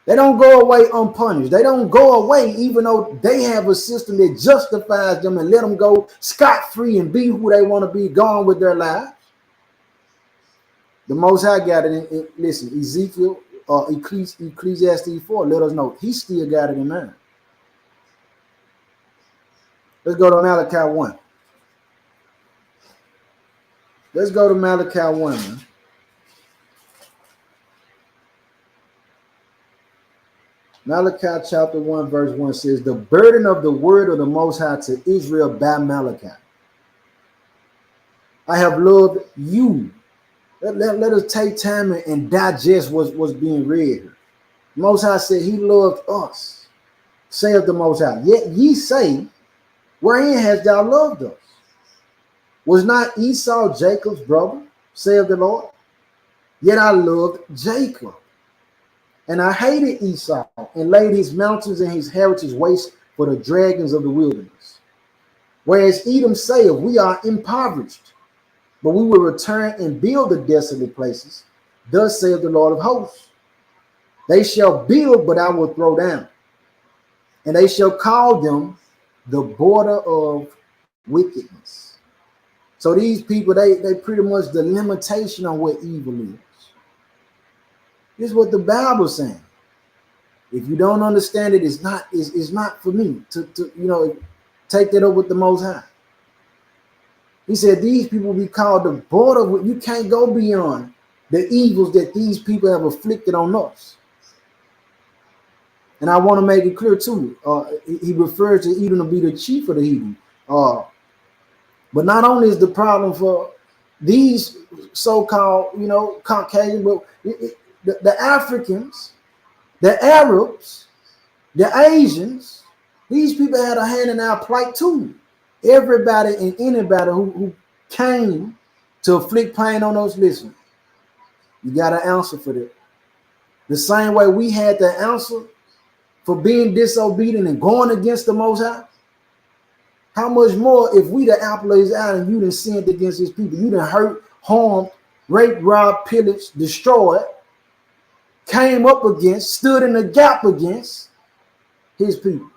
They don't go away unpunished. They don't go away even though they have a system that justifies them and let them go scot-free and be who they want to be, gone with their lives. The Most High got it. Listen, Ezekiel, Ecclesiastes 4, let us know he still got it in mind. Let's go to Malachi 1. Let's go to Malachi 1, man. Malachi chapter 1 verse 1 says, the burden of the word of the Most High to Israel by Malachi. I have loved you. Let us take time and digest what's being read here. Most High said he loved us, saith the Most High. Yet ye say, wherein hast thou loved us? Was not Esau Jacob's brother, saith the Lord? Yet I loved Jacob. And I hated Esau and laid his mountains and his heritage waste for the dragons of the wilderness. Whereas Edom saith, we are impoverished, but we will return and build the desolate places. Thus saith the Lord of hosts. They shall build, but I will throw down. And they shall call them the border of wickedness. So these people, they pretty much the limitation on what evil is. This is what the Bible's saying. If you don't understand it, it's not for me to take that up with the Most High. He said these people will be called the border. You can't go beyond the evils that these people have afflicted on us. And I want to make it clear too. He refers to Edom to be the chief of the heathen. But not only is the problem for these so-called, Caucasian, but the Africans, the Arabs, the Asians, these people had a hand in our plight too. Everybody and anybody who came to afflict pain on us, listen, you got an answer for that. The same way we had the answer for being disobedient and going against the Most High. How much more if we the apple of his eye and you done sinned against his people? You done hurt, harmed, raped, robbed, pillaged, destroyed, came up against, stood in the gap against his people.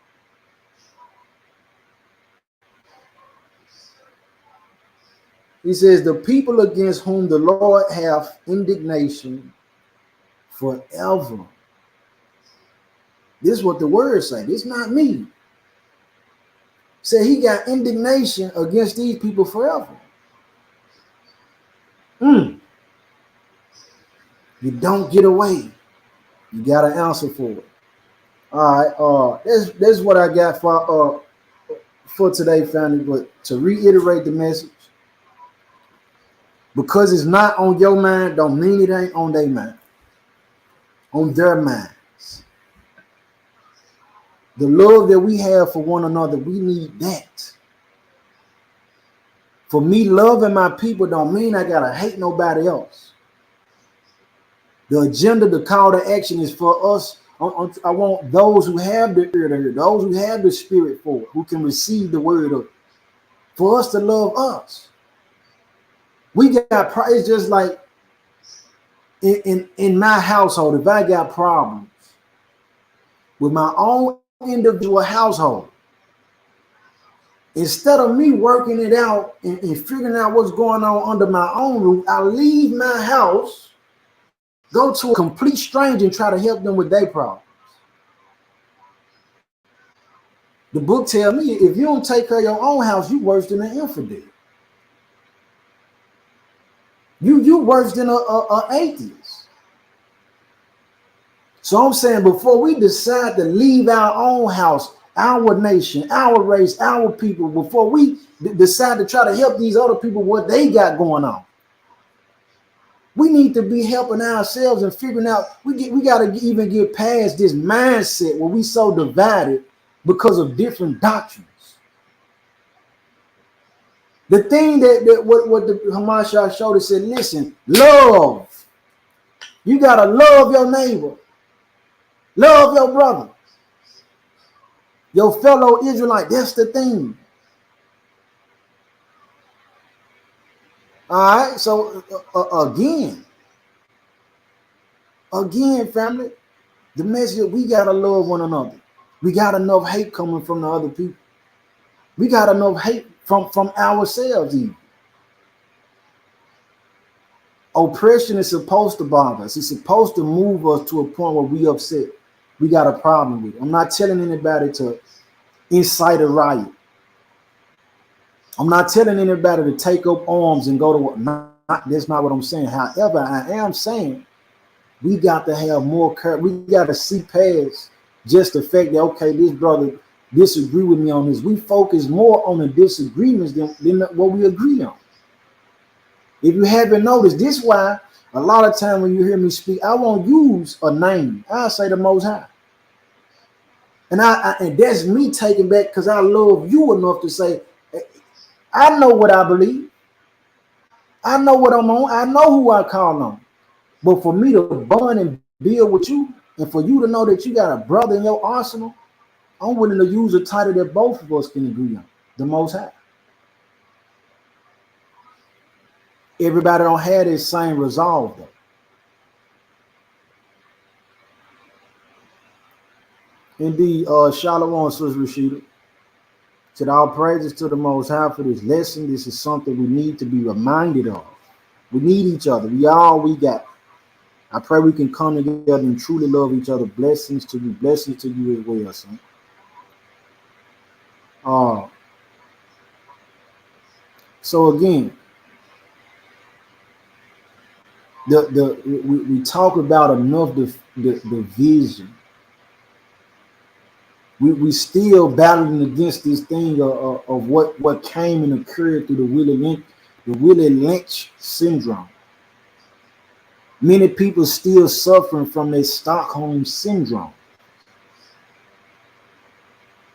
He says, the people against whom the Lord hath indignation forever. This is what the word say. This is not me. Say he got indignation against these people forever. You don't get away. You got an answer for it. All right. That's what I got for today, family. But to reiterate the message, because it's not on your mind, don't mean it ain't on their mind. On their minds. The love that we have for one another, we need that. For me, loving my people don't mean I gotta hate nobody else. The agenda, the call to action is for us. I want those who have the ear to hear, those who have the spirit for it, who can receive the word of it, for us to love us. We got, it's just like in my household, if I got problems with my own individual household, instead of me working it out and figuring out what's going on under my own roof, I leave my house, go to a complete stranger and try to help them with their problems. The book tells me if you don't take care of your own house, you worse than an infidel. You worse than an atheist. So I'm saying before we decide to leave our own house, our nation, our race, our people, before we decide to try to help these other people what they got going on, We need to be helping ourselves and figuring out. We got to even get past this mindset where we so divided because of different doctrines. The thing that what the Hamashiach showed us said, listen, love. You gotta love your neighbor, love your brother, your fellow Israelite. That's the thing. All right. So again, family, the message, we gotta love one another. We got enough hate coming from the other people. We got enough hate from ourselves even. Oppression is supposed to bother us. It's supposed to move us to a point where we upset. We got a problem with it. I'm not telling anybody to incite a riot. I'm not telling anybody to take up arms and go to war. That's not what I'm saying. However, I am saying we got to have more courage. We got to see past just the fact that, okay, this brother disagree with me on this. We focus more on the disagreements than what we agree on. If you haven't noticed, this is why a lot of time when you hear me speak, I won't use a name. I'll say the Most High. And that's me taking back because I love you enough to say, I know what I believe. I know what I'm on. I know who I call on. But for me to bond and build with you, and for you to know that you got a brother in your arsenal, I'm willing to use a title that both of us can agree on, the Most High. Everybody don't have this same resolve, though. Indeed, Shalom, Sister Rashida. Said all praises to the Most High for this lesson. This is something we need to be reminded of. We need each other. We got. I pray we can come together and truly love each other. Blessings to you. Blessings to you as well, son. So again, we talk about enough the vision. We still battling against this thing of what came and occurred through the Willie Lynch syndrome. Many people still suffering from this Stockholm syndrome.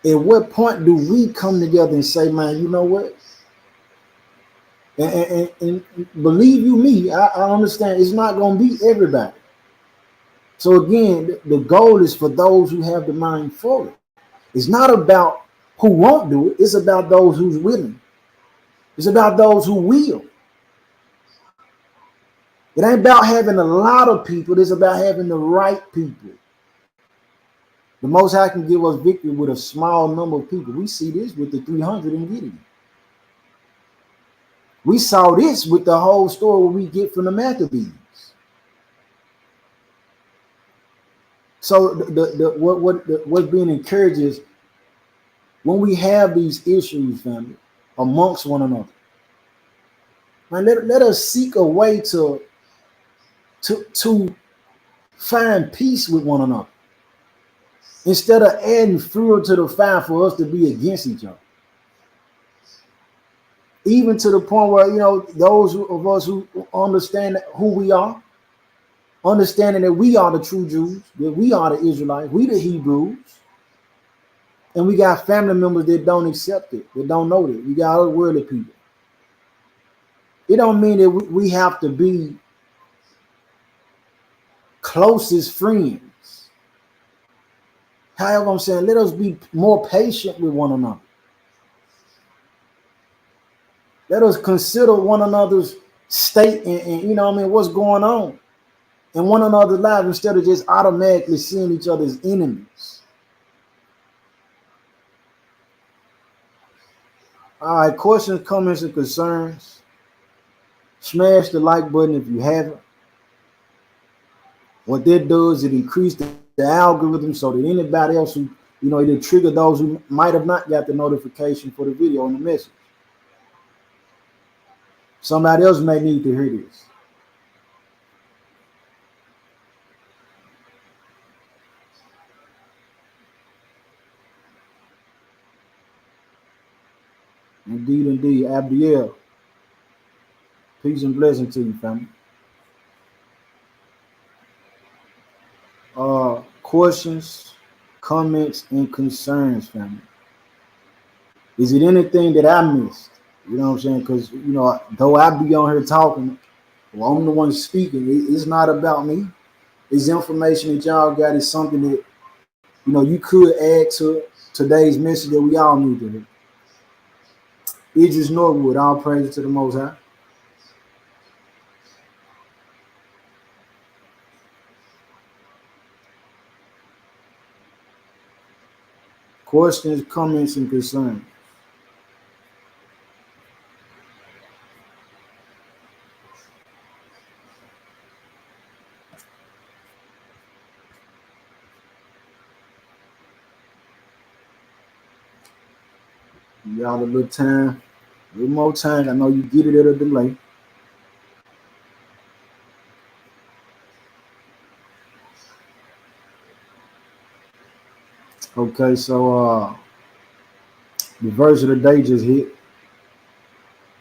At what point do we come together and say, man, you know what? And believe you me, I understand it's not going to be everybody. So again, the goal is for those who have the mind for it. It's not about who won't do it. It's about those who's willing. It's about those who will. It ain't about having a lot of people. It's about having the right people. The Most High can give us victory with a small number of people. We see this with the 300 in Gideon. We saw this with the whole story where we get from the Maccabees. So what's being encouraged is when we have these issues, family, amongst one another, man, let us seek a way to find peace with one another instead of adding fuel to the fire for us to be against each other. Even to the point where, you know, those of us who understand who we are, understanding that we are the true Jews, that we are the Israelites, we the Hebrews, and we got family members that don't accept it, that don't know that. We got other worldly people. It don't mean that we have to be closest friends. However, I'm saying let us be more patient with one another. Let us consider one another's state and you know what I mean, what's going on in one another's lives instead of just automatically seeing each other as enemies. All right, questions, comments, and concerns. Smash the like button if you haven't. What that does, it increases the algorithm so that anybody else who, you know, it'll trigger those who might have not got the notification for the video and the message. Somebody else may need to hear this. Indeed, Abdiel. Peace and blessing to you, family. Questions, comments, and concerns, family. Is it anything that I missed? You know what I'm saying? Because, you know, though I be on here talking, well, I'm the one speaking. It's not about me. It's information that y'all got. Is something that, you know, you could add to today's message that we all need to hear. Idris Norwood, all praise to the Most High. Questions, comments, and concerns. Y'all a little time, a little more time. I know you get it at a delay. Okay, so the verse of the day just hit.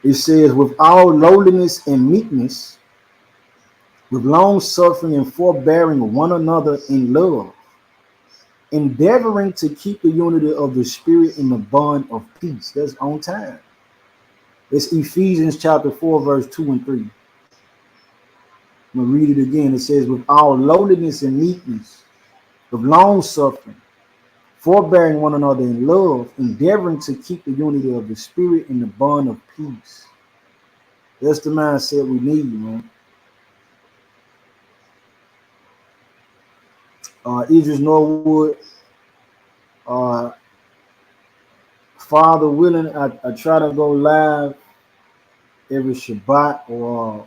It says, with all lowliness and meekness, with long suffering and forbearing one another in love, endeavoring to keep the unity of the Spirit in the bond of peace. That's on time. It's Ephesians chapter 4, verse 2 and 3. I'm going to read it again. It says, with all lowliness and meekness, with long suffering, forbearing one another in love, endeavoring to keep the unity of the Spirit in the bond of peace. That's the mindset we need, man. Idris Norwood, Father willing, I try to go live every Shabbat, or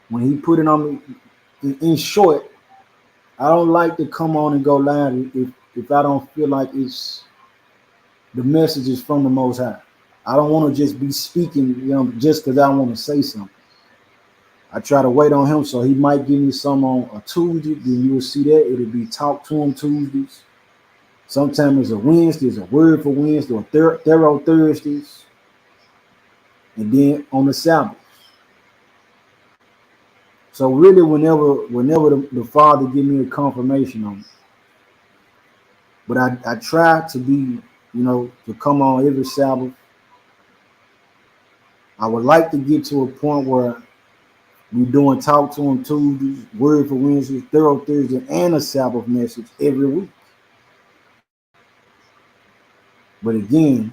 when he put it on me. In short, I don't like to come on and go live if I don't feel like it's the message is from the Most High. I don't want to just be speaking, you know, just because I want to say something. I try to wait on him, so he might give me some on a Tuesday. Then you will see that it'll be Talk to Him Tuesdays. Sometimes it's a Wednesday, it's a Word for Wednesday, or Thorough Thursdays, and then on the Sabbath. So really, whenever the Father give me a confirmation on it. But I try to be, you know, to come on every Sabbath. I would like to get to a point where we're doing Talk to Him Tuesdays, Word for Wednesdays, Thorough Thursday, and a Sabbath message every week. But again,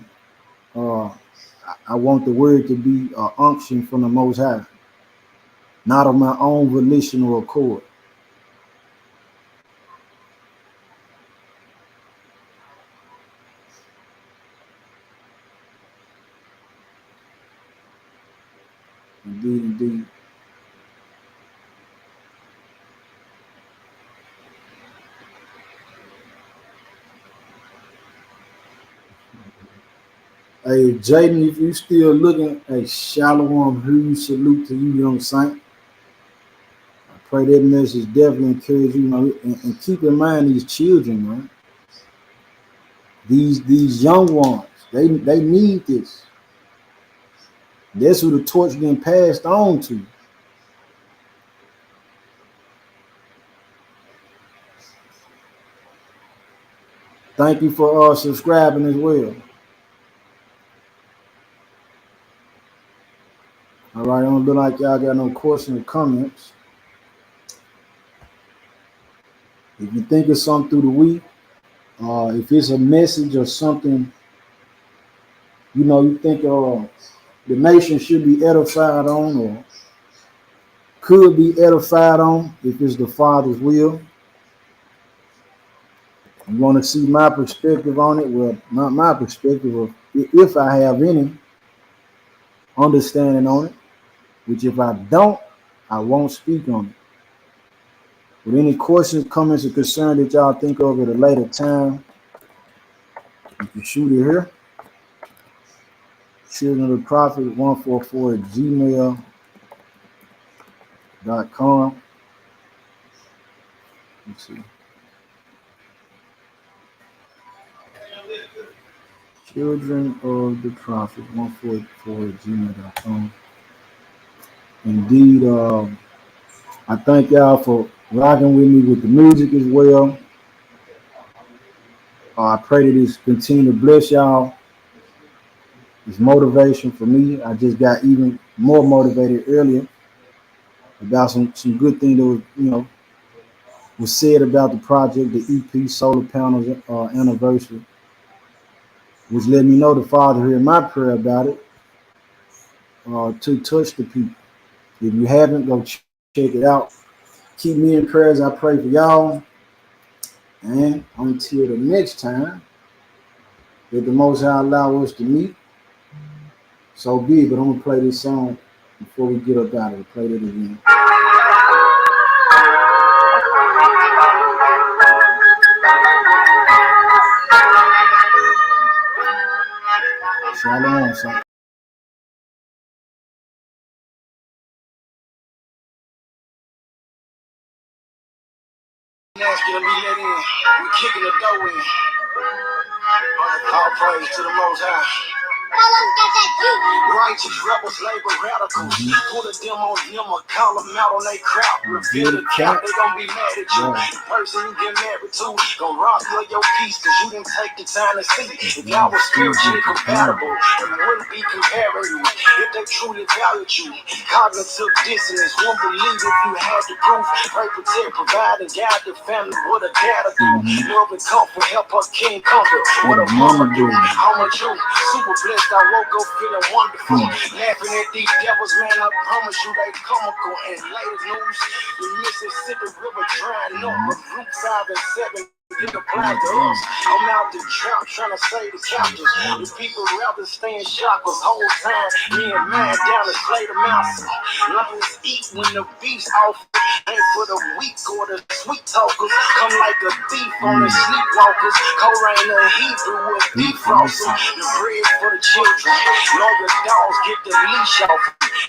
I want the word to be unction from the Most High, not of my own volition or accord. Indeed, indeed. Hey, Jaden, if you still looking, hey, Shalom, who salute to you, young saint. I pray that message definitely encourage you, and keep in mind these children, man. These young ones, they need this. That's who the torch getting passed on to. Thank you for subscribing as well. All right, I don't look like y'all got no questions or comments. If you think of something through the week, if it's a message or something, you know, you think the nation should be edified on, or could be edified on, if it's the Father's will. You want to see my perspective on it? Well, not my perspective, of if I have any understanding on it, which if I don't, I won't speak on it. With any questions, comments, or concerns that y'all think of at a later time, you can shoot it here. Children of the Prophet 144 at gmail.com. Let's see. Children of the Prophet 144 at gmail.com. Indeed, I thank y'all for rocking with me with the music as well. I pray that this continue to bless y'all. It's motivation for me. I just got even more motivated earlier about some good thing that was said about the project, the EP solar panels anniversary, which let me know the Father heard my prayer about it to touch the people. If you haven't, go check it out. Keep me in prayers. I pray for y'all. And until the next time that the Most High allow us to meet, so be it. But I'm going to play this song before we get up out of it. Play it again. Shalom, son. Gonna be let in. We kicking the door in. All praise to the Most High. Righteous rebels, labor radicals. Put a them on them or call them out on their crowd. Reveal the count, they gon' be mad at you. The person you get married to gon' rob you of your peace cause you didn't take the time to see. If y'all was spiritually compatible, you wouldn't be comparing you. If they truly valued you, cognitive dissonance, won't believe if you had the proof. Pray, protect, provide, and guide the family. What a dad to do. Love and comfort, help us king comfort. What a mama do. How much you super blessed. I woke up feeling wonderful. Laughing at these devils, man, I promise you they comical. And latest news, the Mississippi River drying up. But Route 5 and 7 get applied to us. I'm out the trap trying to save the captives. The people rather stay in shackles whole time. Me and man down to slay the mouse. Lions eat when the beef's off. Ain't for the weak or the sweet talkers. Come like a thief on the sleepwalkers. Koran the Hebrew with defrosting. The bread for the children. Lawyer dogs get the leash off.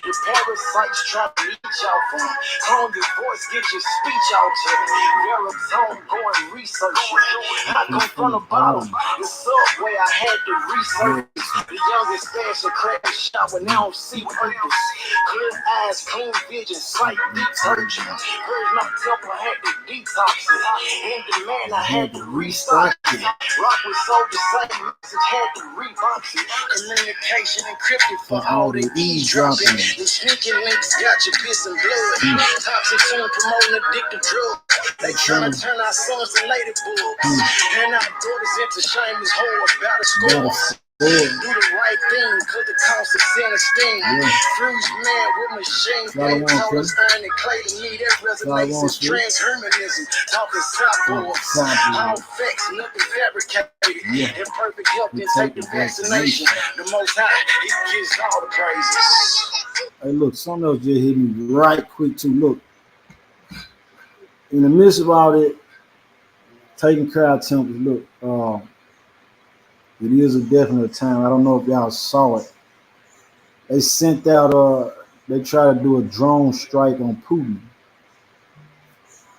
Your parasites try to leech out from. Clone your voice, get your speech out to them. Veritone, go and research it. I come from the bottom. The subway, I had to research. The youngest fashion crash shot when I don't see purpose. Clear eyes, clean vision, sight detergent. Purge my temple, I had to detox it. In demand, I had to restock it. Rock with soldiers, same message, had to rebox it. Communication encrypted for all the eavesdropping. The sneaking links got you pissing blood. Toxic soon promoting addictive drugs. They trying to turn our sons to ladybugs. And our daughters into shameless whores. About to score. Do the right thing, cause the cost of sin is sting. Freeze man with machine gun, colors, iron and clay to me, that resonates as transhumanism. Talking cyborgs, all facts, nothing fabricated. In perfect health, then take the vaccination. The Most High, He gives all the praises. Hey, look, something else just hit me right quick too. Look, in the midst of all that, taking crowd tempers, look, it is a definite time. I don't know if y'all saw it. They sent out, they tried to do a drone strike on Putin.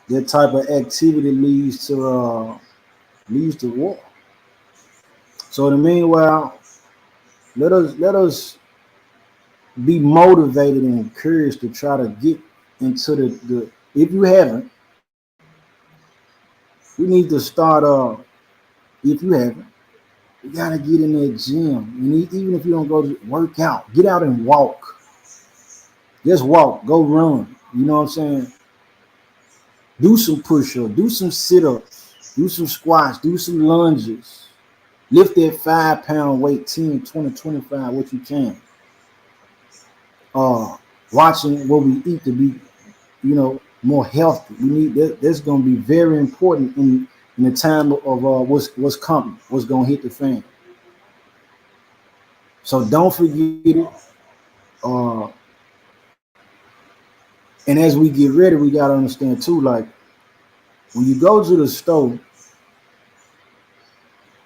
That type of activity leads to war. So in the meanwhile, let us be motivated and encouraged to try to get into the if you haven't, we need to start if you haven't, you gotta get in that gym. And even if you don't go to work out, get out and walk. Just walk, go run. You know what I'm saying? Do some push-ups, do some sit-ups, do some squats, do some lunges. Lift that 5-pound weight, 10, 20, 25, what you can. Watching what we eat to be, more healthy. We need that. That's going to be very important in the time of what's coming, what's going to hit the fan. So don't forget it. And as we get ready, we got to understand too, like when you go to the store,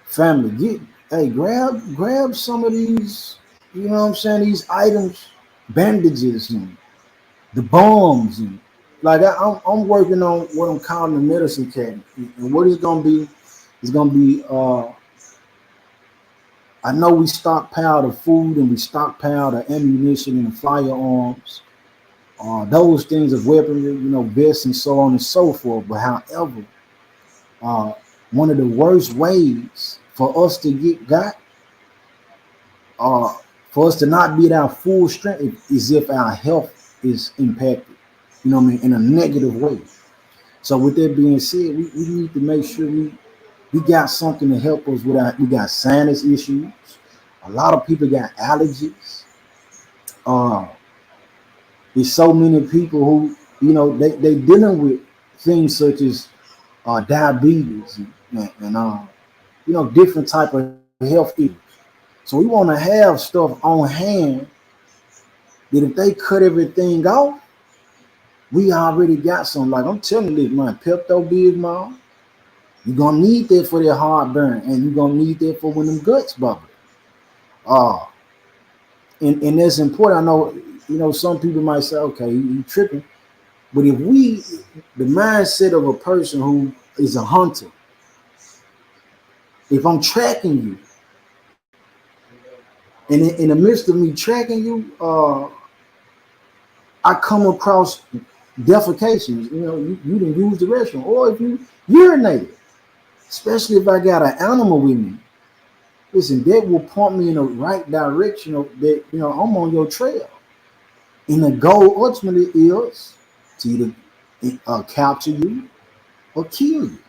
family, grab some of these, you know what I'm saying, these items, bandages and the bombs and like I'm working on what I'm calling the medicine cabinet. And what it's gonna be is gonna be I know we stockpile the food and we stockpile the ammunition and the firearms. Those things of weaponry, vests and so on and so forth. But however, uh, one of the worst ways for us to get got, uh, for us to not be at our full strength, is if our health is impacted. In a negative way. So with that being said, we need to make sure we got something to help us with our. We got sinus issues. A lot of people got allergies. Uh, there's so many people who they dealing with things such as diabetes and different type of health issues. So we want to have stuff on hand that if they cut everything off, we already got some. Like I'm telling you this, man, Pepto Bismol, you're gonna need that for that heartburn, and you're gonna need that for when them guts bubble. Uh and that's important. I know, some people might say, okay, you tripping. But if the mindset of a person who is a hunter, if I'm tracking you, and in the midst of me tracking you, I come across defecations. You didn't use the restroom, or if you urinated, especially if I got an animal with me. Listen, that will point me in the right direction of that, I'm on your trail. And the goal ultimately is to either capture you or kill you.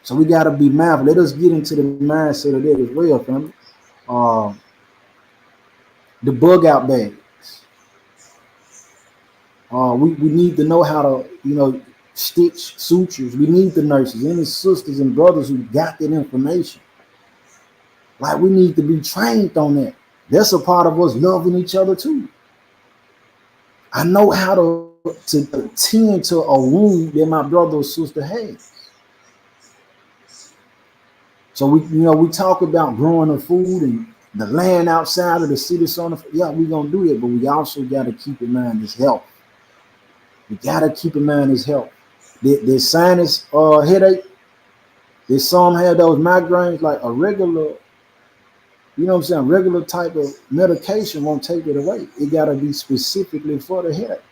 So we got to be mindful. Let us get into the mindset of that as well, family. The bug out bags. We need to know how to, stitch sutures. We need the nurses, any sisters and brothers who got that information. Like we need to be trained on that. That's a part of us loving each other too. I know how to tend to a wound that my brother or sister has. So we talk about growing the food and the land outside of the city. Yeah, we're gonna do it, but we also got to keep in mind his health. We got to keep in mind his health. The sinus headache. There's some have those migraines, like a regular. Regular type of medication won't take it away. It got to be specifically for the headache.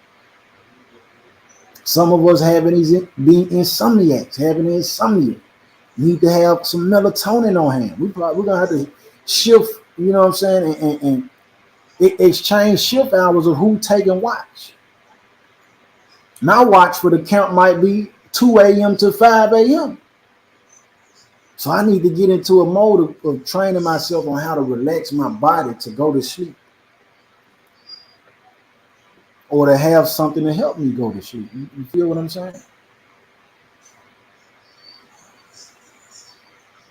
Some of us being insomniacs, having insomnia. Need to have some melatonin on hand. We're going to have to shift, and exchange shift hours of who taking watch. My watch for the count might be 2 a.m. to 5 a.m. So I need to get into a mode of training myself on how to relax my body to go to sleep, or to have something to help me go to sleep. You feel what I'm saying?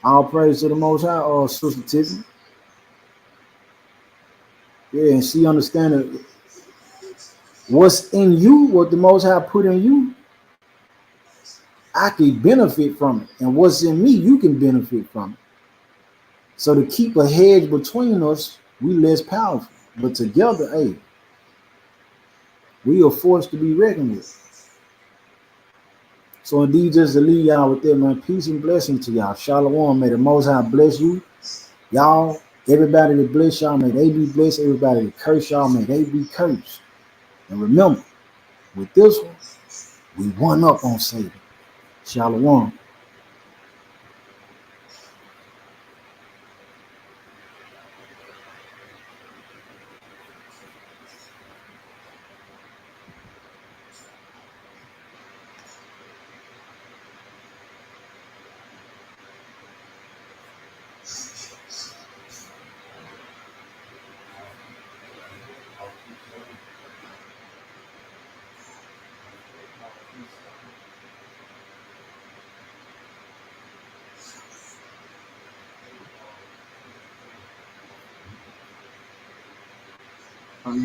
All praise to the Most High, Sister Tiffany. Yeah, and she understanding what's in you, what the Most High put in you, I can benefit from it. And what's in me, you can benefit from it. So to keep a hedge between us, we less powerful. But together, hey, we are forced to be reckoned with. So indeed, just to leave y'all with that, man, peace and blessing to y'all. Shalom. May the Most High bless you. Y'all, everybody that bless y'all, may they be blessed. Everybody that curse y'all, may they be cursed. And remember, with this one, we one up on Satan. Shalom.